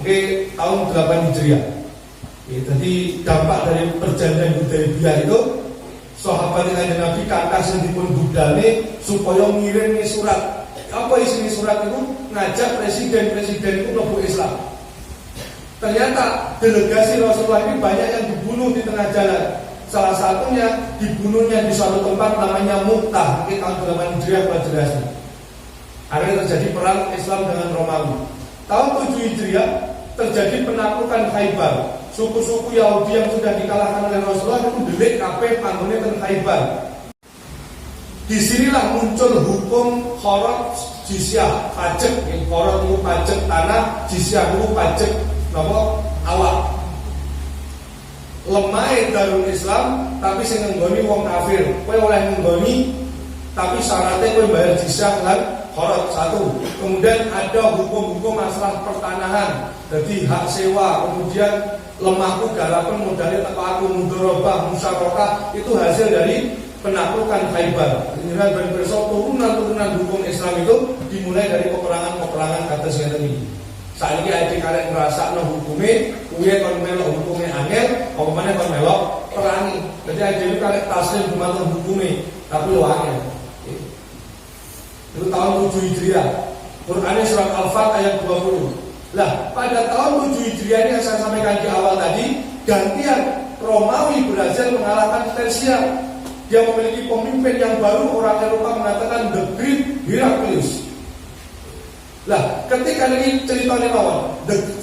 S1: Oke, tahun 8 Hijriah. Jadi dampak dari perjanjian Hudaybiyah itu sahabat Kanjeng Nabi kathah sing dipun budale supaya ngirim surat. Apa isi surat itu? Ngajak presiden-presiden itu mlebu Islam. Ternyata delegasi Rasulullah ini banyak yang dibunuh di tengah jalan. Salah satunya dibunuhnya di suatu tempat namanya Mu'tah. Mungkin tahun 8 Hijriah buat jelasnya. Akhirnya terjadi perang Islam dengan Romawi. Tahun 7 Hijriah terjadi penaklukan Khaybar. Suku-suku Yahudi yang sudah dikalahkan oleh Rasulullah itu delik kabeh panggone teng Khaybar. Disinilah muncul hukum kharaj jizyah, pajak. Kharaj itu pajak tanah, jizyah itu pajak awak. Lemah Darul Islam tapi sing nggoni wong kafir. Kowe oleh nggoni tapi syaratnya kowe bayar jizyah lan kharaj satu. Kemudian ada hukum-hukum masalah pertanahan. Jadi hak sewa, kemudian lemahku garapan modalnya teko aku mudharabah, musyarakah itu hasil dari penaklukan Khaybar. Kemudian berperso turunan-turunan hukum Islam itu dimulai dari peperangan-peperangan atas yang ini. Saat ini ada kalian merasa no hukumnya, kuya kon melok hukumnya angel, apa mana kon melok perangi. Jadi ada ini kalian taslim gimana hukumnya, tapi lo angel. Itu tahun 7 Hijriah. Qurannya surat Al-Fat ayat 20. Lah, pada tahun 7 Hijriah ini yang saya sampaikan di awal tadi, gantian Romawi berhasil mengalahkan Persia. Dia memiliki pemimpin yang baru, orang Eropa mengatakan The Great Heraclius. Lah, ketika ini ceritanya lawan,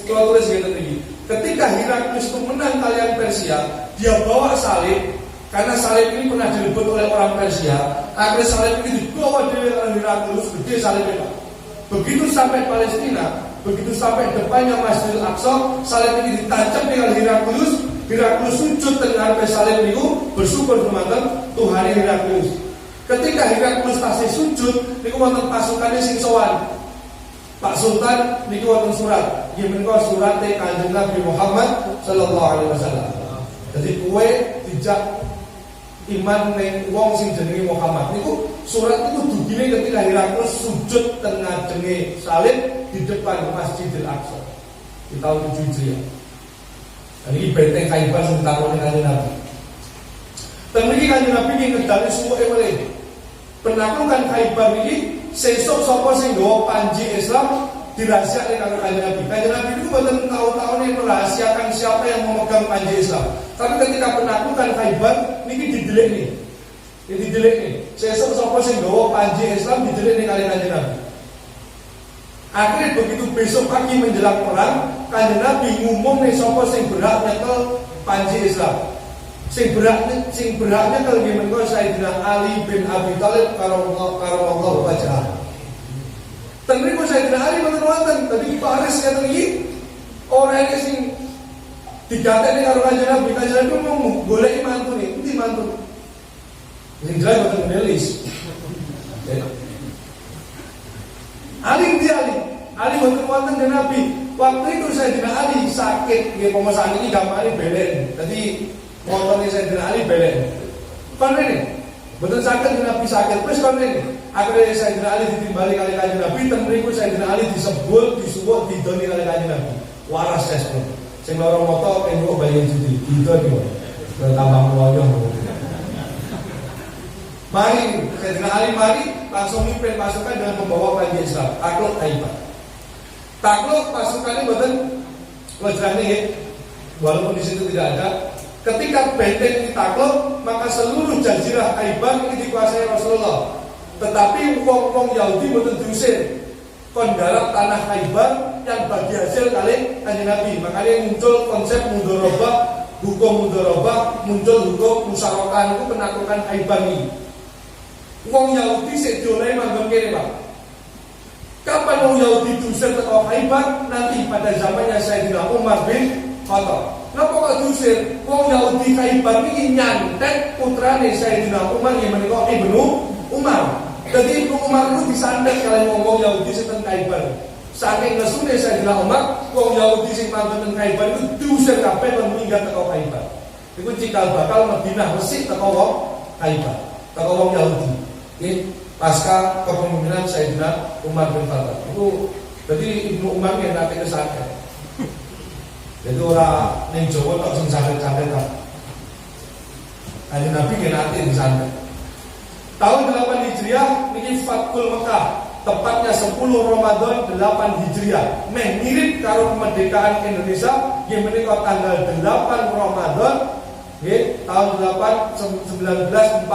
S1: kalau tulis ini, ketika Heraclius itu menang kalian Persia, dia bawa salib, karena salib ini pernah direbut oleh orang Persia. Akhirnya salib ini dibawa dari Heraclius, gede salibnya. Begitu sampai Palestina, begitu sampai depannya Masjidil Aqsa, salib ini ditancap dengan Heraclius. Heraclius sujud dengan salib itu, bersyukur kepada Tuhan Heraclius. Ketika Heraclius tasih sujud, niku wonten pasukannya sing sowan. Pak Sultan niku wonten surat. Nggih menika surat Kanjeng Nabi Muhammad sallallahu alaihi wasallam. Jadi kowe dijak iman ning wong sing jenenge Muhammad niku surat itu dugine ketika Heraclius sujud tengah ngajenge salib di depan Masjidil Aqsa di tahun 7 Hijriah. Ini benteng Khaybar sing takone Kanjeng Nabi. Ten mriki Kanjeng Nabi iki ngedali suweke melih. Penaklukan Khaybar iki sesuk sapa sing nggawa panji Islam dirahasiakan karo Kanjeng Nabi. Kanjeng Nabi itu boten tahu-tahu merahasiakan siapa yang memegang panji Islam. Tapi ketika penaklukan Khaybar niki didelik nih. Ini didelik nih. Sesuk sapa sing nggawa panji Islam didelik nih kali Kanjeng Nabi. Akhirnya begitu besok pagi menjelang perang, Kanjeng Nabi ngumumne sapa sing berhak nyekel panji Islam. Sing berhaknya kalau menika Sayyidina Ali bin Abi Thalib karamallahu wajhah. Ten mriku Sayyidina Ali mboten wonten, dadi Paris ngaten iki ora iki sing digateni karo Kanjeng Nabi. Kanjeng Nabi ngomong goleki mantune, endi mantune? Sing jelas mboten melis. Ali mboten wonten den Nabi. Waktu itu Sayyidina Ali sakit, nggih pemesan iki gamane belen. Dadi motornya Sayyidina Ali belen. Kon rene. Mboten saged Nabi sakit, wis kon rene. Akhirnya Sayyidina Ali ditimbali kali Kanjeng Nabi, ten mriku Sayyidina Ali disebul, disuwuk, didoni kali Kanjeng Nabi. Waras sesuk. Sing loro moto entuk bayi judi. Didoni kok. Tambah mloyong. Mari Sayyidina Ali langsung mimpin pasukan dengan membawa panji Islam. Takluk Khaybar. Takluk pasukannya mboten wajrane nggih. Walaupun di situ tidak ada. Ketika benteng ditakluk, maka seluruh jazirah Khaybar ini dikuasai Rasulullah. Tetapi wong-wong Yahudi mboten diusir. Kon garap tanah Khaybar yang bagi hasil kali Kanjeng Nabi. Makanya muncul konsep mudharabah, hukum mudharabah, muncul hukum musyarakah itu penaklukan Khaybar ini.
S2: Wong Yahudi sik dioleh manggon kene, Pak. Kapan wong Yahudi diusir teko Khaibar? Nanti pada zamannya Sayyidina Umar bin Khattab. Napa kok diusir? Wong Yahudi Khaibar niki nyantet putrane Sayyidina Umar yang menika Ibnu Umar. Jadi Ibnu Umar itu disantet kalian wong Yahudi sing teng Khaibar. Saking nesune Sayyidina Umar, wong Yahudi sing manggon teng Khaibar itu diusir kabeh lan minggat teko Khaibar. Iku cikal bakal Madinah resik teko wong Khaibar, teko wong Yahudi. Ini pasca kepemimpinan Sayyidina Umar bin Khattab. Itu jadi Ibnu Umar yang nanti kesantet. Jadi orang ning Jawa tok sing santet-santet kan. Kanjeng Nabi yang nanti disantet. Tahun 8 Hijriah niki Fathul Mekah, tepatnya 10 Ramadan 8 Hijriah. Meh mirip karo kemerdekaan Indonesia yang menika tanggal 8 Ramadan nggih tahun 1945.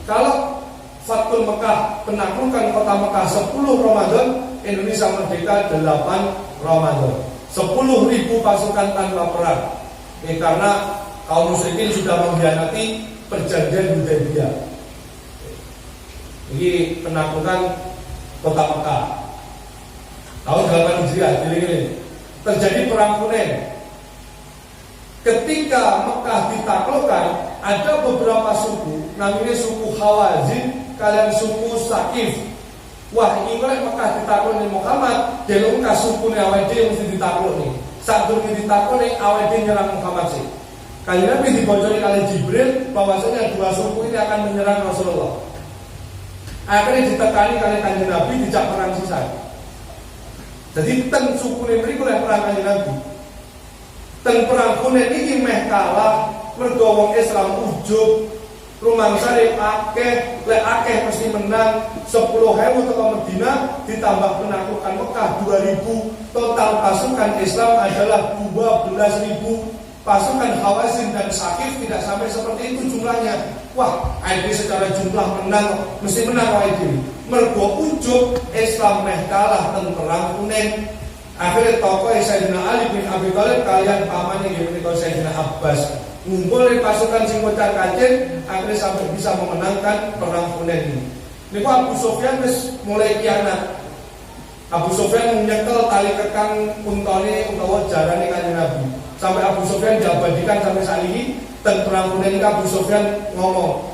S2: Kalau Fathul Mekah, penaklukan kota Mekah 10 Ramadan, Indonesia merdeka 8 Ramadan. 10.000 pasukan tanpa perang. Karena kaum musyrikin sudah mengkhianati perjanjian Hudaybiyah. Ini penaklukan kota Mekah. Tahun 8 Hijriah, terjadi perang Hunain. Ketika Mekah ditaklukkan, ada beberapa suku, namanya suku Hawazin, kalian suku Sakif. Wah, ini kalau Mekah ditaklukkan Muhammad, jadi Mekah suku ini awal dia mesti ditaklukkan. Saat dulu ditaklukkan, awal dia nyerang Muhammad sih. Kali Nabi dibocori kali Jibril, bahwasanya dua suku ini akan menyerang Rasulullah. Akhirnya ditekani kali Kanjeng Nabi, dijak perang sisa. Jadi ten suku ini beri oleh perang Kanjeng Nabi. Ten perang Hunain iki meh kalah mergo wong Islam ujug rumangsane akeh, lek akeh mesti menang 10.000 teko Madinah ditambah penaklukan Mekah 2.000, total pasukan Islam adalah 12.000. Pasukan Hawazin dan Sakif tidak sampai seperti itu jumlahnya. Wah, ini secara jumlah menang, mesti menang ini. Mergo ujug Islam meh kalah ten perang Hunain. Akhirnya tokoh Sayyidina Ali bin Abi Thalib kalian pamannya gini kalau Sayyidina Abbas ngumpulin pasukan sing kocar kacir, akhirnya sampai bisa memenangkan perang Hunain ini. Ini kok Abu Sufyan mulai kianat. Abu Sufyan menyekel tali kekang untone utawa jarane Kanjeng Nabi. Sampai Abu Sufyan diabadikan sampai saat ini. Dan perang Hunain ini Abu Sufyan ngomong,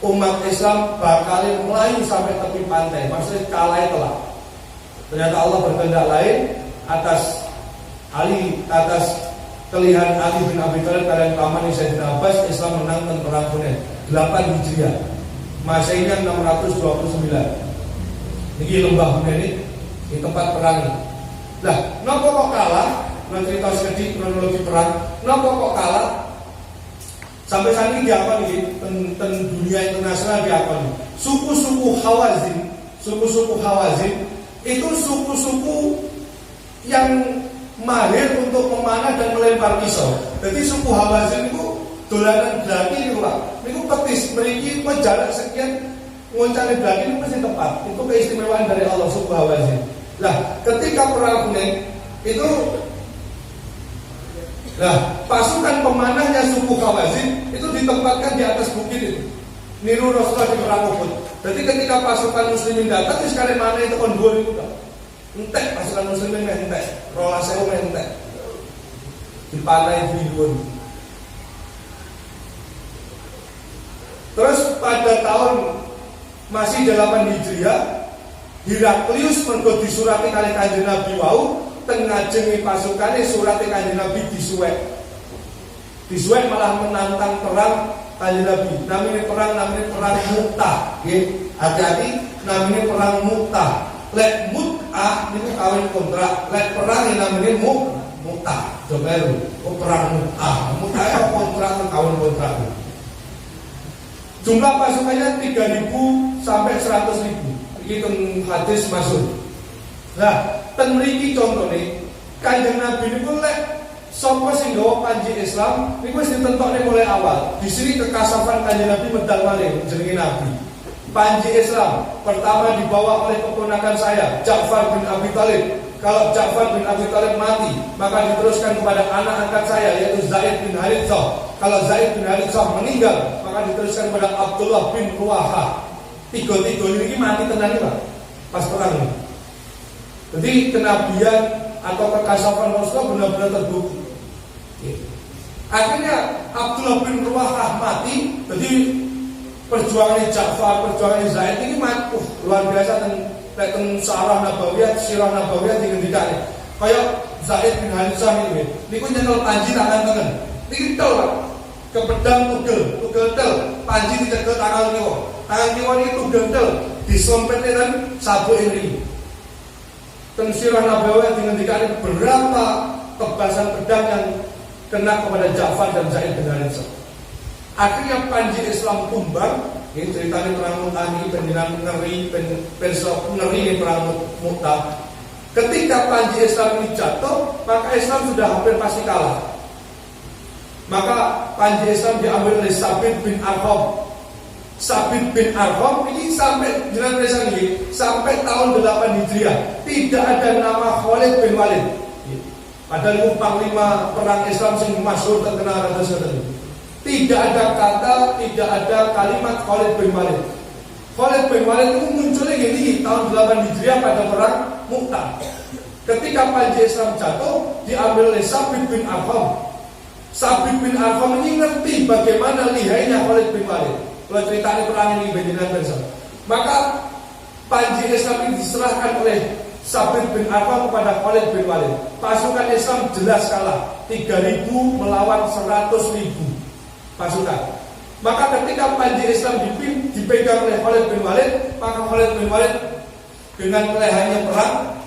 S2: umat Islam bakal melayu sampai tepi pantai, maksudnya kalah telak. Ternyata Allah berkehendak lain. Atas kelihan Ali bin Abi Thalib kalian paman Sayyidina Abbas, Islam menang dan perang Hunain 8 Hijriah. Masehinya 629. Ini lembah Hunain ini tempat perang ini. Lah, napa kok kalah? Cerita sedikit kronologi perang. Napa kok kalah? Sampai saat ini diakoni ten dunia internasional diakoni. Suku-suku Hawazin itu suku-suku yang mahir untuk memanah dan melempar pisau. Jadi suku Hawazin itu dolanan belaki itu Pak. Itu petis, meriki jarak sekian ngoncane belaki itu pasti tepat. Itu keistimewaan dari Allah suku Hawazin. Lah, ketika perang Hunain itu pasukan pemanahnya suku Hawazin itu ditempatkan di atas bukit itu. Niru Rasulullah di perang Uhud. Jadi ketika pasukan muslimin datang, sekali mana itu kondur itu Pak. Entek pasukan muslimin entek, rola sewu entek. Dipanai di dhuwur. Terus pada tahun masih 8 Hijriah, Heraklius mergo disurati kali Kanjeng Nabi wau, teng ngajengi pasukane surate Kanjeng Nabi disuwek. Disuwek malah menantang perang Kanjeng Nabi. Namanya perang Mu'tah, nggih. Hati-hati, namanya perang Mu'tah. Lek mut'ah itu kawin kontrak, lek perang ini namanya mu'tah. Coba lu, perang mu'tah. Mu'tah itu kontrak kawin kontrak. Jumlah pasukannya 3.000 sampai 100.000. Ini hadis masuk. Nah, ten mriki contone Kanjeng Nabi niku lek sapa sing nggawa panji Islam niku wis ditentokne mulai awal. Di sini kekasafan Kanjeng Nabi medal malih jenenge Nabi. Panji Islam pertama dibawa oleh keponakan saya, Ja'far bin Abi Thalib. Kalau Ja'far bin Abi Thalib mati, maka diteruskan kepada anak angkat saya, yaitu Zaid bin Haritsah. Kalau Zaid bin Haritsah meninggal, maka diteruskan kepada Abdullah bin Ruwaha. tiga-tiga ini mati tenan Pak pas perang ini. Jadi kenabian atau kekasafan Rasulullah benar-benar terbukti. Akhirnya Abdullah bin Rawahah mati. Jadi perjuangan Ja'far, perjuangan Zaid ini luar biasa tentang sirah Nabawiyah digendikane. Kayak Zaid bin Harithah ini, niku nyekel panji tangan tengen. Niki tel Pak. Ke pedang tugel tel, panji dicekel tangan kiwa. Tangan kiwa niki tugel tel, disompetne ten sabuk ini. Teng sirah Nabawiyah digendikane berapa tebasan pedang yang kena kepada Ja'far dan Zaid bin Harithah. Akhirnya panji Islam tumbang. Ini ceritanya perang Mu'tah ini penjenan ngeri ini perang Mu'tah. Ketika panji Islam ini jatuh, maka Islam sudah hampir pasti kalah. Maka panji Islam diambil oleh Sabit bin Arqam. Sabit bin Arqam ini sampai sampai tahun 8 Hijriah tidak ada nama Khalid bin Walid. Padahal itu panglima perang Islam yang masyhur terkenal ratus-ratus. Tidak ada kata, tidak ada kalimat Khalid bin Walid. Khalid bin Walid itu munculnya gini tahun 8 Hijriah pada perang Mu'tah. Ketika panji Islam jatuh, diambil oleh Sabit bin Arqam. Sabit bin Arqam ini ngerti bagaimana lihainya Khalid bin Walid. Kalau ceritanya perang ini benar benar. Maka panji Islam ini diserahkan oleh Sabit bin Arqam kepada Khalid bin Walid. Pasukan Islam jelas kalah, 3.000 melawan 100.000 pasukan. Maka ketika panji Islam dipegang oleh Khalid bin Walid, maka Khalid bin Walid dengan kelehannya perang,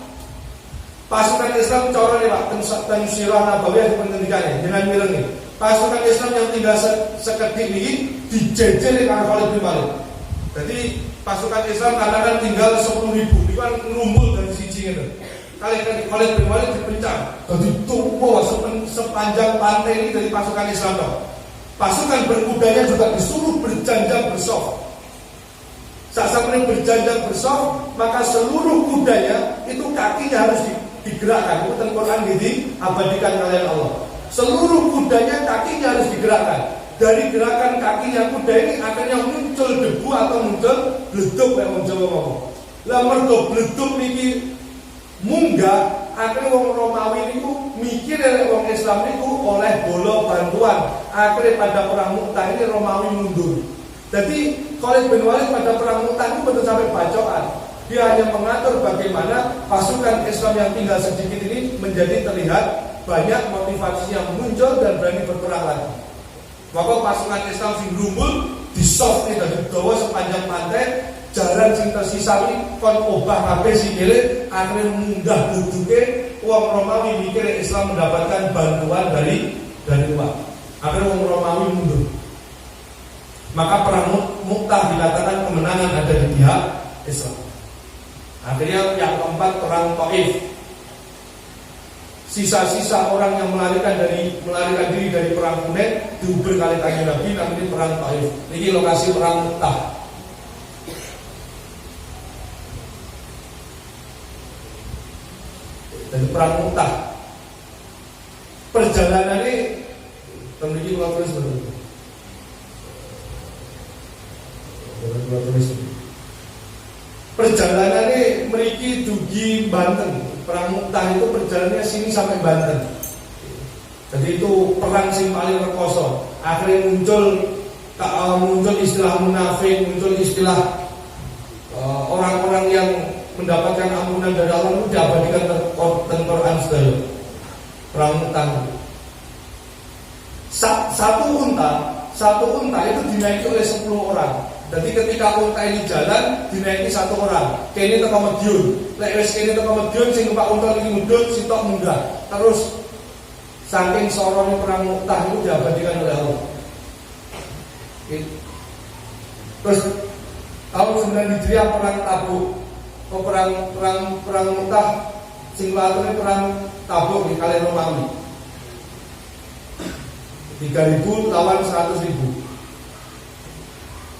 S2: pasukan Islam corone Pak teng sirah Nabawiyah dipengendikannya dengan mirengi. Pasukan Islam yang tinggal sekedhik ini dijejel oleh Khalid bin Walid. Jadi pasukan Islam kadang tinggal 10.000, itu kan ngumpul dari siji ngene. Khalid bin Walid dipencang, jadi tumpuh sepanjang pantai ini dari pasukan Islam toh. Pasukan berkudanya juga disuruh berjanjang bersaf. Saat sampai berjanjang bersaf, maka seluruh kudanya itu kakinya harus digerakkan. Itu Al-Quran diabadikan oleh Allah. Seluruh kudanya kakinya harus digerakkan. Dari gerakan kakinya kuda ini akhirnya muncul debu atau muncul bleduk yang Jawa ngomong. Lah mergo bleduk niki munggah, akhirnya wong Romawi niku mikir wong Islam niku oleh bola bantuan. Akhirnya pada perang Mu'tah ini Romawi mundur. Jadi Khalid bin Walid pada perang Mu'tah itu betul sampai bacokan. Dia hanya mengatur bagaimana pasukan Islam yang tinggal sedikit ini menjadi terlihat banyak motivasi yang muncul dan berani berperang lagi. Maka pasukan Islam sing rumbul disoft nih dari dawa sepanjang pantai, jalan sing tersisa kon obah kabeh sikile, akhirnya munggah duduke wong Romawi mikir Islam mendapatkan bantuan dari luar. Akhirnya wong Romawi mundur. Maka perang Mu'tah dikatakan kemenangan ada di pihak Islam. Akhirnya yang keempat perang Taif. Sisa-sisa orang yang melarikan diri dari perang Hunain diuber kali kanjeng Nabi namanya perang Taif. Ini lokasi perang Mu'tah. Dari perang Mu'tah. Perjalanan ini memiliki dua tulis berbeda. Perjalanan ini meriki dugi Banten. Perang Mu'tah itu perjalanannya sini sampai Banten. Jadi itu perang sing paling rekoso. Akhirnya muncul istilah munafik, muncul istilah orang-orang yang mendapatkan ampunan dari Allah itu diabadikan tentang Quran sedaya. Perang Mu'tah. Satu unta itu dinaiki oleh 10 orang. Jadi ketika unta ini jalan dinaiki satu orang. Kene teko Madiun. Lek wis kene teko Madiun sing numpak unta iki mudhun sitok munggah. Terus saking sorone perang Mu'tah itu diabadikan oleh Allah. Terus tahun 9 Hijriah perang Tabuk. Perang Mu'tah sing laturne perang Tabuk di kali Romawi. 3.000 lawan 100.000.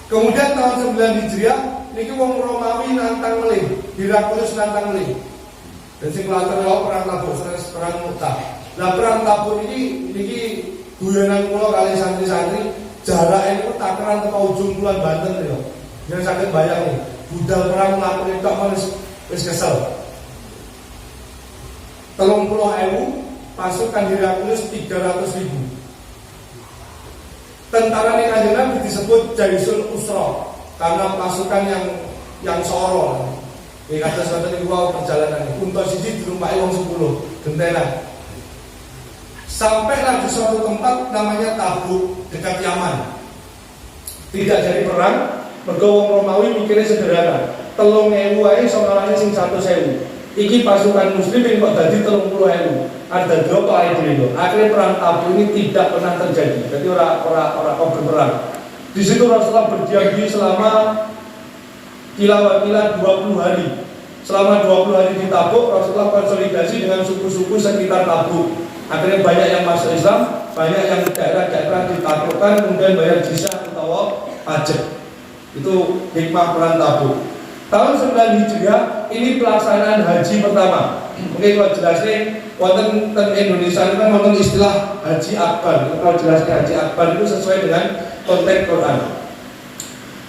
S2: Kemudian tahun 9 Hijriah niki wong Romawi nantang melih, Heraklius nantang melih. Dan sing latar perang Tabuk, perang Mu'tah. Lah perang Tabuk niki guyonan kula kali santri-santri, jarake niku takeran teko ujung kulon Banten lho. Yang sakit bayang nih, budal perang ngelakuin tok wis kesel. 30.000 pasukan Heraklius 300.000. Tentara nih Kanjeng Nabi disebut Jaisul Usra karena pasukan yang soro. Ini kata sahabat ini perjalanan ini. Unta siji dilumpai wong 10 gentenan. Sampailah di suatu tempat namanya Tabuk dekat Yaman. Tidak jadi perang, mergo wong Romawi mikirnya sederhana. 3.000 ae songalane sing 100.000. Iki pasukan muslimin kok dadi 30.000. Ada berapa ae dhewe. Akhirnya perang Tabuk ini tidak pernah terjadi. Jadi orang kok berperang. Di situ Rasulullah berdiam diri selama kila 20 hari. Selama 20 hari di Tabuk, Rasulullah konsolidasi dengan suku-suku sekitar Tabuk. Akhirnya banyak yang masuk Islam, banyak yang daerah-daerah ditaklukkan, kemudian bayar jizyah atau pajak. Itu hikmah perang Tabuk. Tahun 9 Hijriah ini pelaksanaan haji pertama. Mungkin kalau jelasnya wonten Indonesia itu kan wonten istilah haji akbar. Kalau jelasnya haji akbar itu sesuai dengan konteks Quran.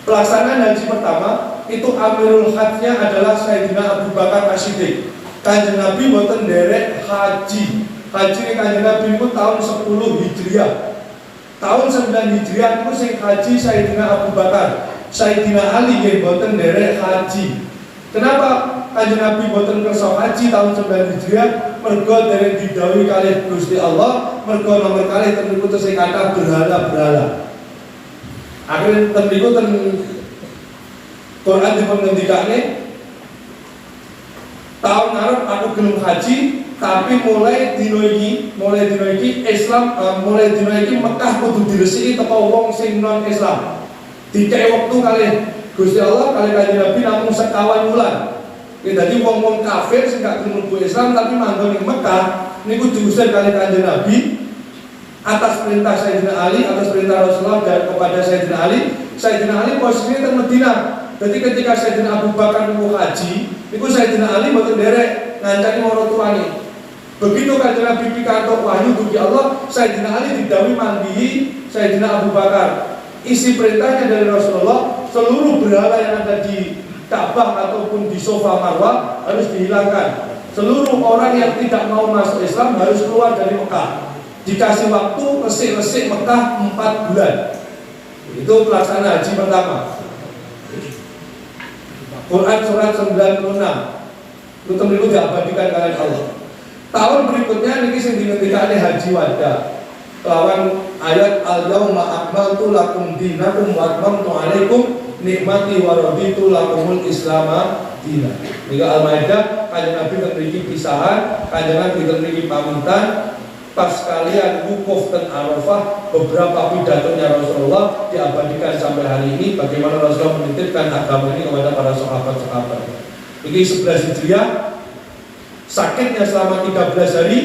S2: Pelaksanaan haji pertama itu Amirul Hajjnya adalah Sayyidina Abu Bakar As-Siddiq. Kanjeng Nabi mboten nderek haji. Haji Kanjeng Nabi itu tahun 10 Hijriah. Tahun 9 Hijriah itu sing haji Sayyidina Abu Bakar. Sayyidina Ali yang boten derek haji. Kenapa Kanjeng Nabi boten kersa haji tahun 9 Hijriah? Mergo derek didhawuhi kalih Gusti Allah, mergo nomor kalih ten niku tesih kathah berhala-berhala. Akhirnya ten niku ten Quran dipun ngendikane tahun ngarep aku gelem haji, tapi mulai dino iki Islam mulai dino iki Mekah kudu diresiki teko wong sing non Islam. Dikai waktu kali Gusti Allah kali Kanjeng Nabi namung sekawan bulan. Jadi wong-wong kafir sing gak gelem mlebu Islam tapi manggon ing Mekah niku diusir kali Kanjeng Nabi atas perintah Sayyidina Ali, atas perintah Rasulullah dan kepada Sayyidina Ali. Sayyidina Ali posisinya teng Madinah. Jadi ketika Sayyidina Abu Bakar mau haji, niku Sayyidina Ali mboten derek ngancani marang tuane. Begitu Kanjeng Nabi pikantuk wahyu dugi Allah, Sayyidina Ali didhawuhi manggihi Sayyidina Abu Bakar. Isi perintahnya dari Rasulullah, seluruh berhala yang ada di Ka'bah ataupun di Sofa Marwah harus dihilangkan. Seluruh orang yang tidak mau masuk Islam harus keluar dari Mekah. Dikasih waktu resik-resik Mekah 4 bulan. Itu pelaksanaan haji pertama. Quran surat 96. Itu diabadikan oleh Allah. Tahun berikutnya niki sing dingendikane haji wada. Lawan ayat al-yauma akmaltu lakum dinakum wa atmamtu alaikum nikmati wa raditu lakumul islama dinan. Nika Al-Maidah Kanjeng Nabi mriki pisahan, Kanjeng Nabi mriki pamitan. Pas kalian wukuf ten Arafah, beberapa pidatonya Rasulullah diabadikan sampai hari ini bagaimana Rasulullah menitipkan agama ini kepada para sahabat-sahabat. Ini 11 Hijriah. Sakitnya selama 13 hari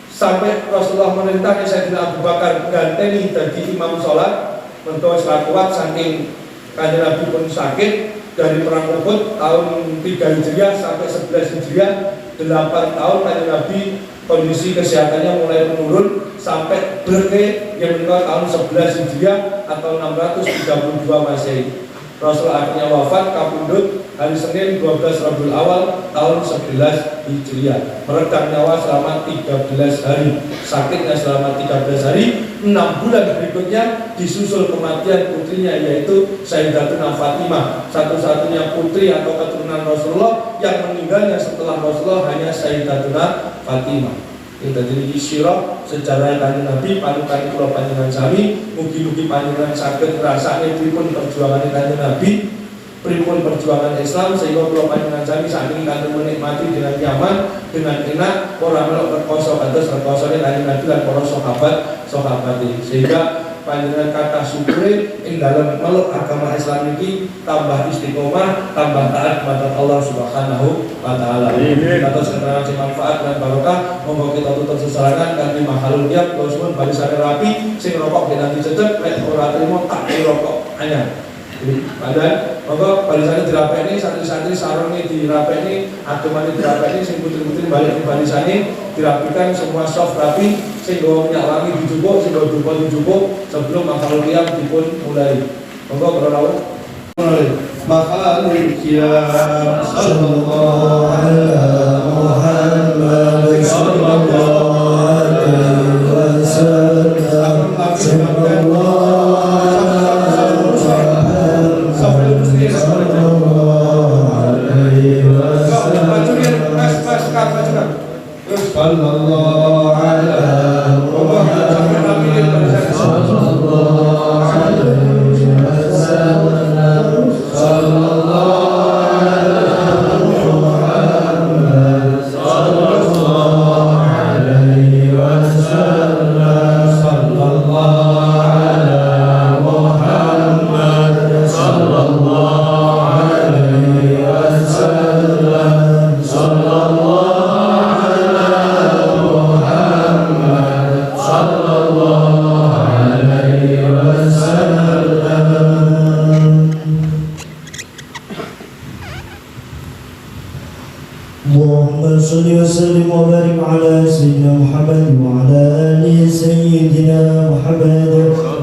S2: sampai Rasulullah merintahkan Sayyidina Abu Bakar ganteni dadi imam sholat. Mergo wis kuat saking Kanjeng Nabi pun sakit dari perang Uhud tahun 3 Hijriah sampai 11 Hijriah, 8 tahun Kanjeng Nabi kondisi kesehatannya mulai menurun sampai berke yang meninggal tahun 11 Hijriah atau 632 Masehi. Rasul akhirnya wafat kapundhut hari Senin 12 Rabiul Awal tahun 11 Hijriah. Meregang nyawa selama 13 hari. Sakitnya selama 13 hari. 6 bulan berikutnya disusul kematian putrinya yaitu Sayyidatuna Fatimah, satu-satunya putri atau keturunan Rasulullah yang meninggalnya setelah Rasulullah hanya Sayyidatuna Fatimah. Kita jadi sirah sejarah Kanjeng Nabi panutan kula panjenengan sami, mugi-mugi panjenengan saged ngrasakne pripun perjuangan Kanjeng Nabi, pripun perjuangan Islam sehingga kula panjenengan sami sakniki kanthi menikmati dengan nyaman, dengan enak, ora melok rekoso kados rekosone Kanjeng Nabi lan para sahabat ini. Sehingga panjenengan kata syukure ing dalam meluk agama Islam ini tambah istiqomah, tambah taat kepada Allah Subhanahu wa taala. Atas keterangan sing manfaat dan barokah, monggo kita tutup sesarengan kanthi makhluk tiap suwun barisane rapi, sing rokok dinanti cecek, nek ora trimo tak rokok anyar. Padahal monggo barisane dirapeni, santri-santri sarunge dirapeni, agemane dirapeni, sing putri-putri balik ing barisane dirapikan semua soft rapi, sing nggawa minyak wangi dijupuk, sing nggawa dupa dijupuk sebelum makhluk tiap dipun mulai. Monggo para rawuh
S1: مخالك يا صلى الله على محمد صلى الله عليه وسلم صلى الله عليه وسلم صلى الله على محمد صلى الله عليه وسلم صلى الله على محمد صلى الله عليه وسلم صلى الله على محمد صلى الله عليه وسلم صلى الله على محمد صلى الله عليه وسلم.
S3: اللهم صل وسلم وبارك على سيدنا محمد وعلى آل سيدنا محمد.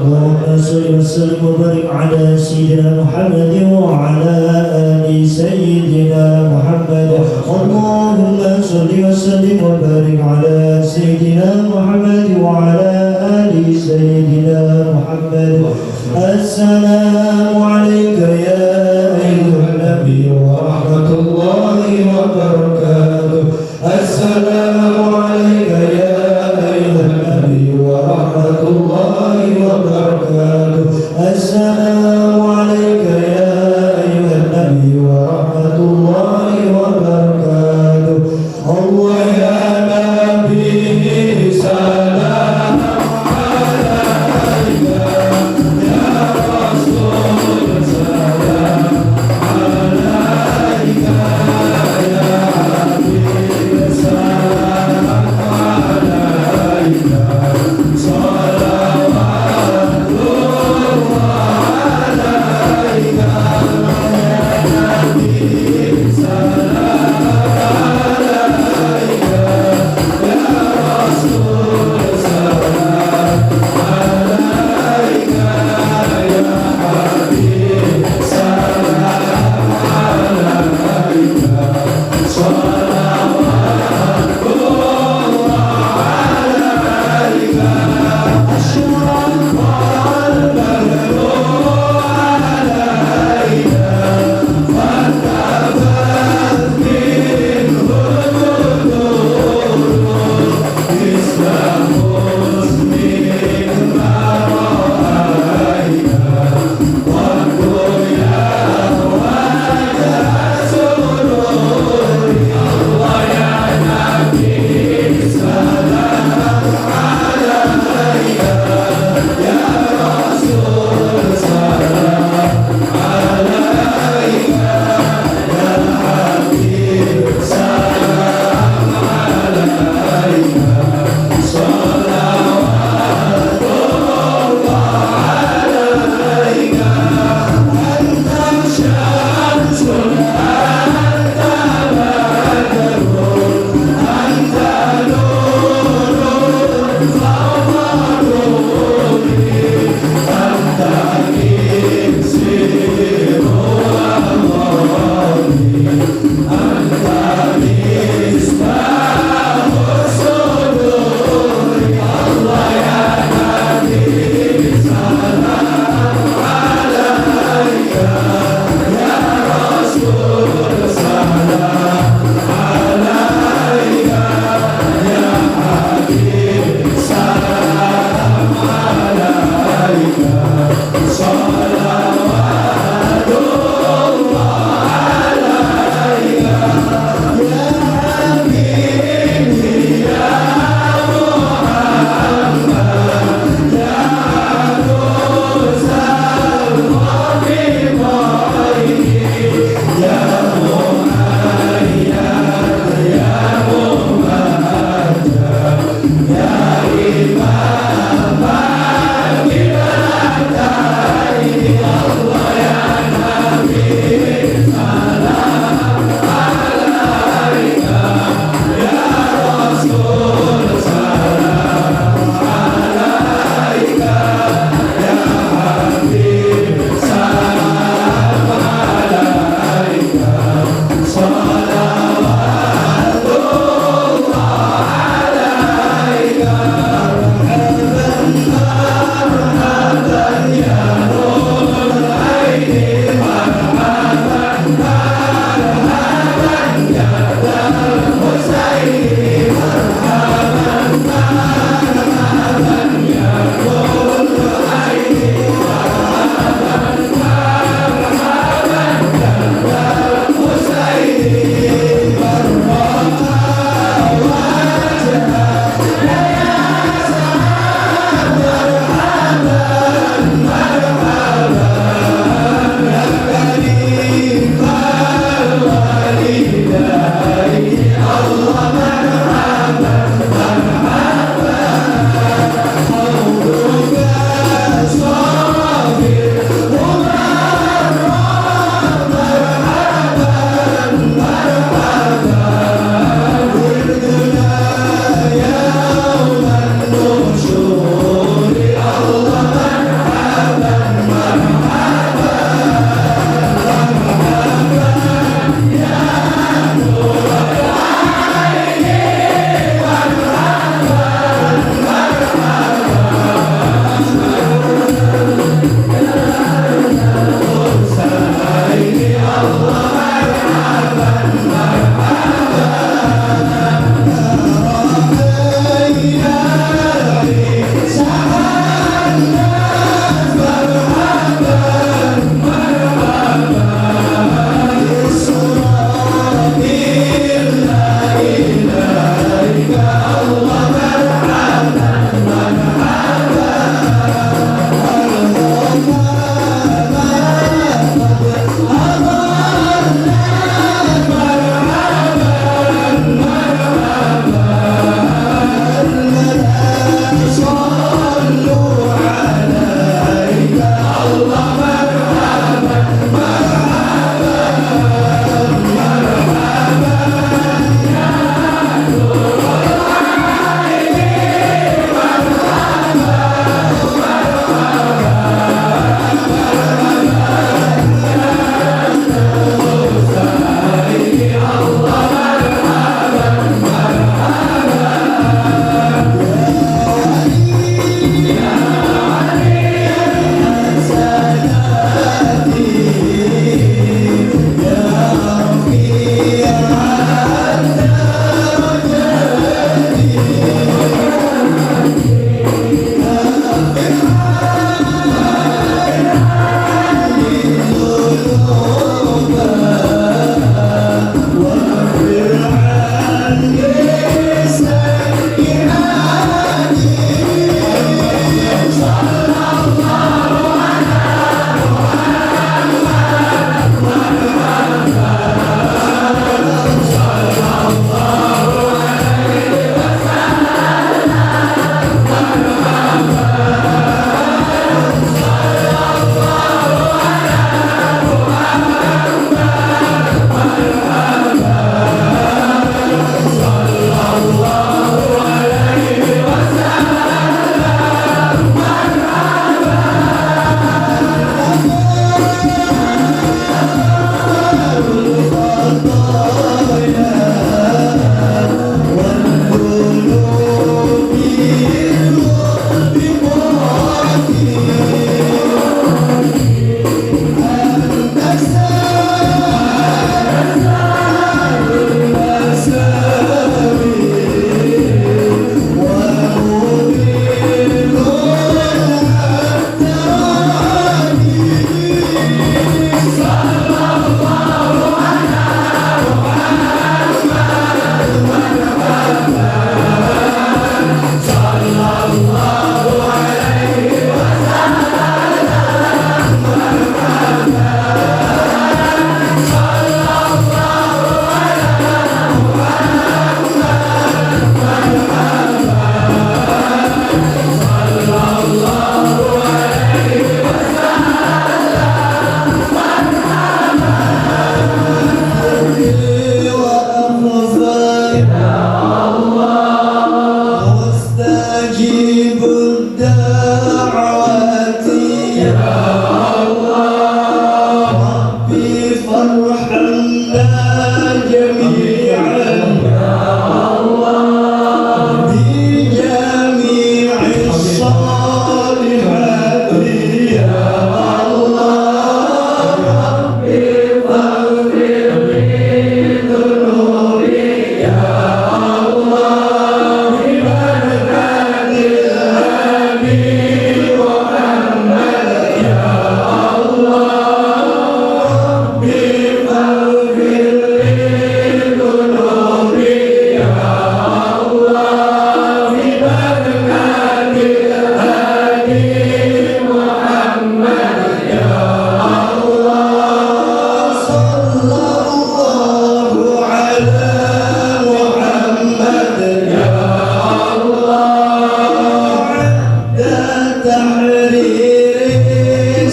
S3: اللهم صل وسلم وبارك على سيدنا محمد وعلى آل سيدنا محمد. اللهم صل وسلم وبارك على سيدنا محمد وعلى آل سيدنا محمد. السلام عليك يا أيها النبي ورحمة الله وبركاته. السلام عليك يا أيها النبي ورحمة الله وبركاته. السلام عليك يا أيها النبي ورحمة الله وبركاته. الله يا نبي سلام عليك يا رسول سلام عليك يا حبيب سلام عليك صلوات الله عليك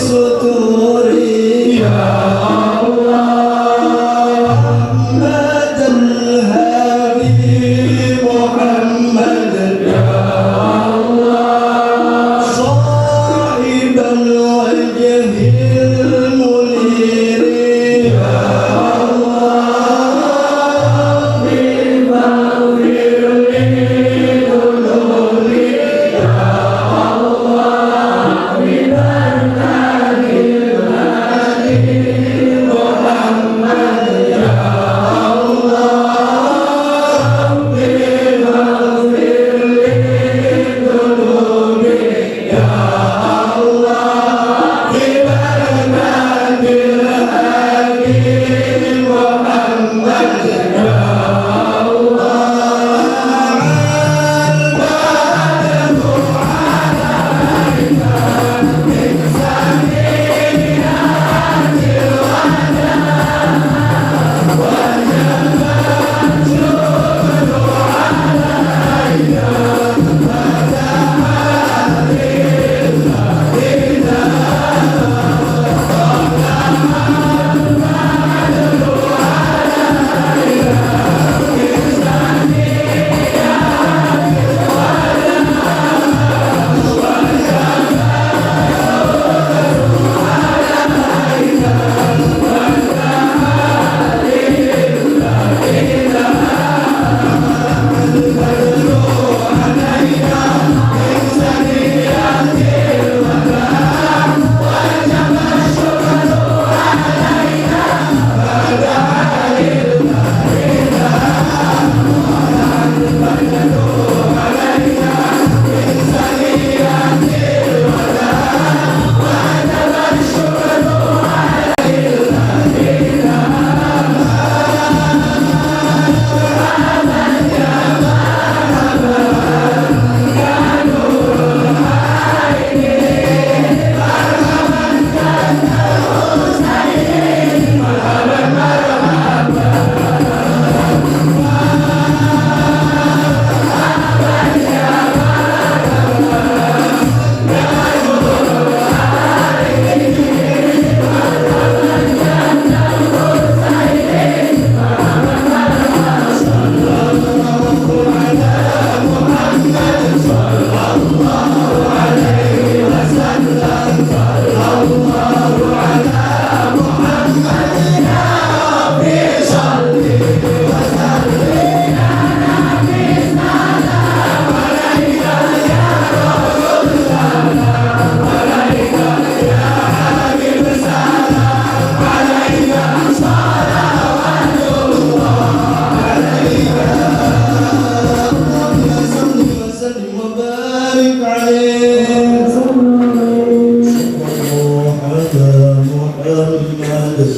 S3: ستوري يا الله محمد الهادي محمد يا الله صاحب الوجه المنير يا الله بفضل ذنوبي يا الله ببركة الهادي محمد يا الله بفضل ذنوبي يا الله ببركة الهادي محمد يا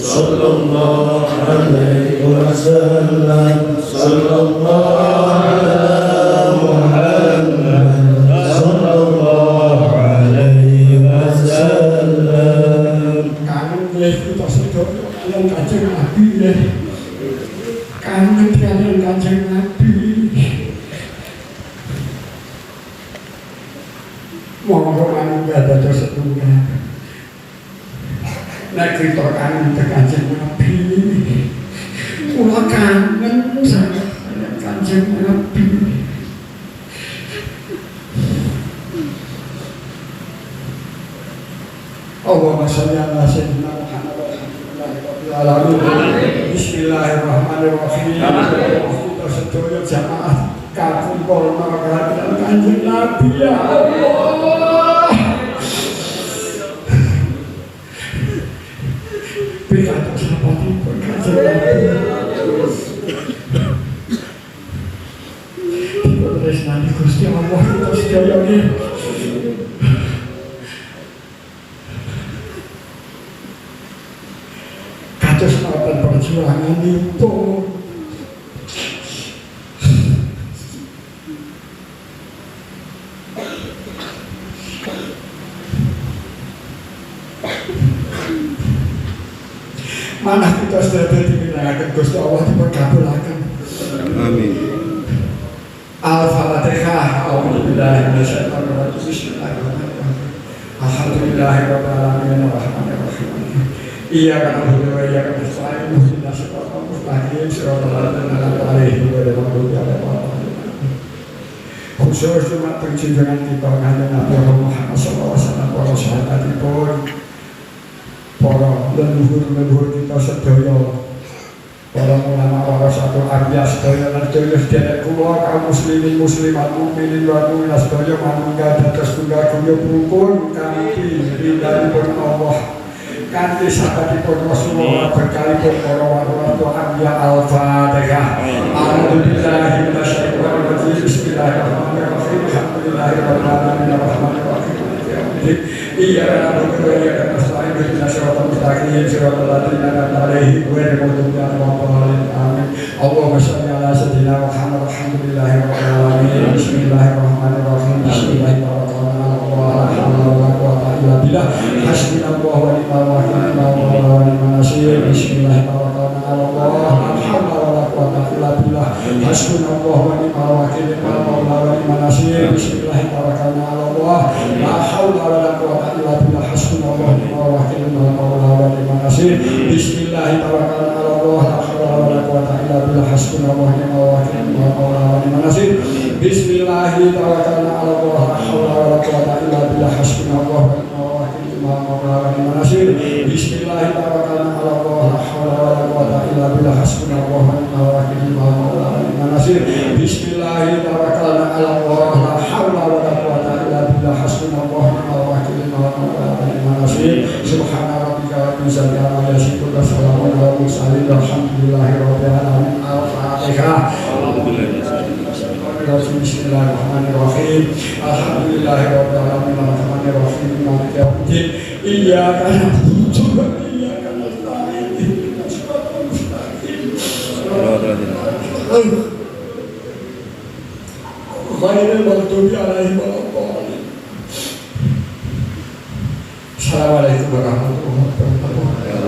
S3: صلى الله عليه وسلم صلى الله على محمد صلى الله عليه وسلم.
S4: Kangen kita sedok kalian Kanjeng Nabi ya. Kangen kalian Kanjeng Nabi. Monggo manunggal dados setunggal. Nek kita kangen Kanjeng Nabi. Kula kangen sangat Kanjeng Nabi. Allahumma sholli ala sayyidina Muhammad wa ala alihi. Bismillahirrahmanirrahim. Kita sedaya jamaah kakumpul kalian Kanjeng Nabi ya Allah. Berkata sahabat Kanjeng Nabi. Tresnani Gusti Allah kita sedaya nggih. Kados mawon perjuanganipun. Manah kita sedaya dipinangaken Gusti Allah diperkabulaken.
S3: Amin.
S4: Al-Fatihah. A'udzu billahi minasyaitonir rajim. Bismillahirrahmanirrahim. Alhamdulillahirabbil alamin. Iya karena beliau iya karena selain muslim nasional mustahil sirotol dan alaihi wa sallam. Khusus cuma perjalanan kita dengan Nabi Muhammad SAW para sahabatipun, para leluhur kita sedaya, para ulama warasatul anbiya sedaya lan sedaya kula kaum muslimin muslimat mukminin wa mukminat sedaya manunggal dados tunggal guna rukun kanthi ridhanipun Allah. Kanthi sahabatipun Rasulullah berkalipun para warasatul anbiya al-Fatihah. A'udzubillahi minasyaitonir rajim. Bismillahirrahmanirrahim. Alhamdulillahirabbil alamin arrahmanirrahim. Iyyaka na'budu wa iyyaka nasta'in ihdinas siratal mustaqim siratal ladzina an'amta 'alaihim ghairil maghdubi 'alaihim waladdallin. Amin. Allahumma shalli 'ala sayyidina Muhammad. Alhamdulillahirabbil alamin. Bismillahirrahmanirrahim. Hasbunallahu wa ni'mal wakeel wa ni'mal nasir. Bismillahirrahmanirrahim. La quwwata illa billah. Hasbunallahu wa ni'mal wakeel wa ni'mal nasir. Bismillahirrahmanirrahim. La haula wa la quwwata illa billah. Hasbunallahu wa ni'mal wakeel wa ni'mal nasir. Bismillahirrahmanirrahim. La haula wa la quwwata illa billah. Hasbunallahu wa ni'mal wakeel wa ni'mal nasir. Bismillahirrahmanirrahim. La haula wa la quwwata illa billah. Hasbunallahu wa ni'mal wakeel wa ni'mal nasir. Bismillahirrahmanirrahim. La haula wa la quwwata illa billah. Hasbunallahu wa ni'mal wakeel wa ni'mal nasir. Bismillahirrahmanirrahim. La haula wa la quwwata illa billah. Hasbunallahu wa ni'mal wakeel wa ni'mal nasir. Subhana rabbika rabbil izzati amma yasifun wa salamun alal mursalin walhamdulillahi rabbil alamin. Al-Fatihah. Bismillahirrahmanirrahim. Alhamdulillahirabbil alamin arrahmanirrahim maliki yaumiddin. Iyyaka na'budu wa iyyaka nasta'in ihdinas siratal mustaqim ghairil maghdubi 'alaihim waladdallin. Assalamualaikum warahmatullahi wabarakatuh.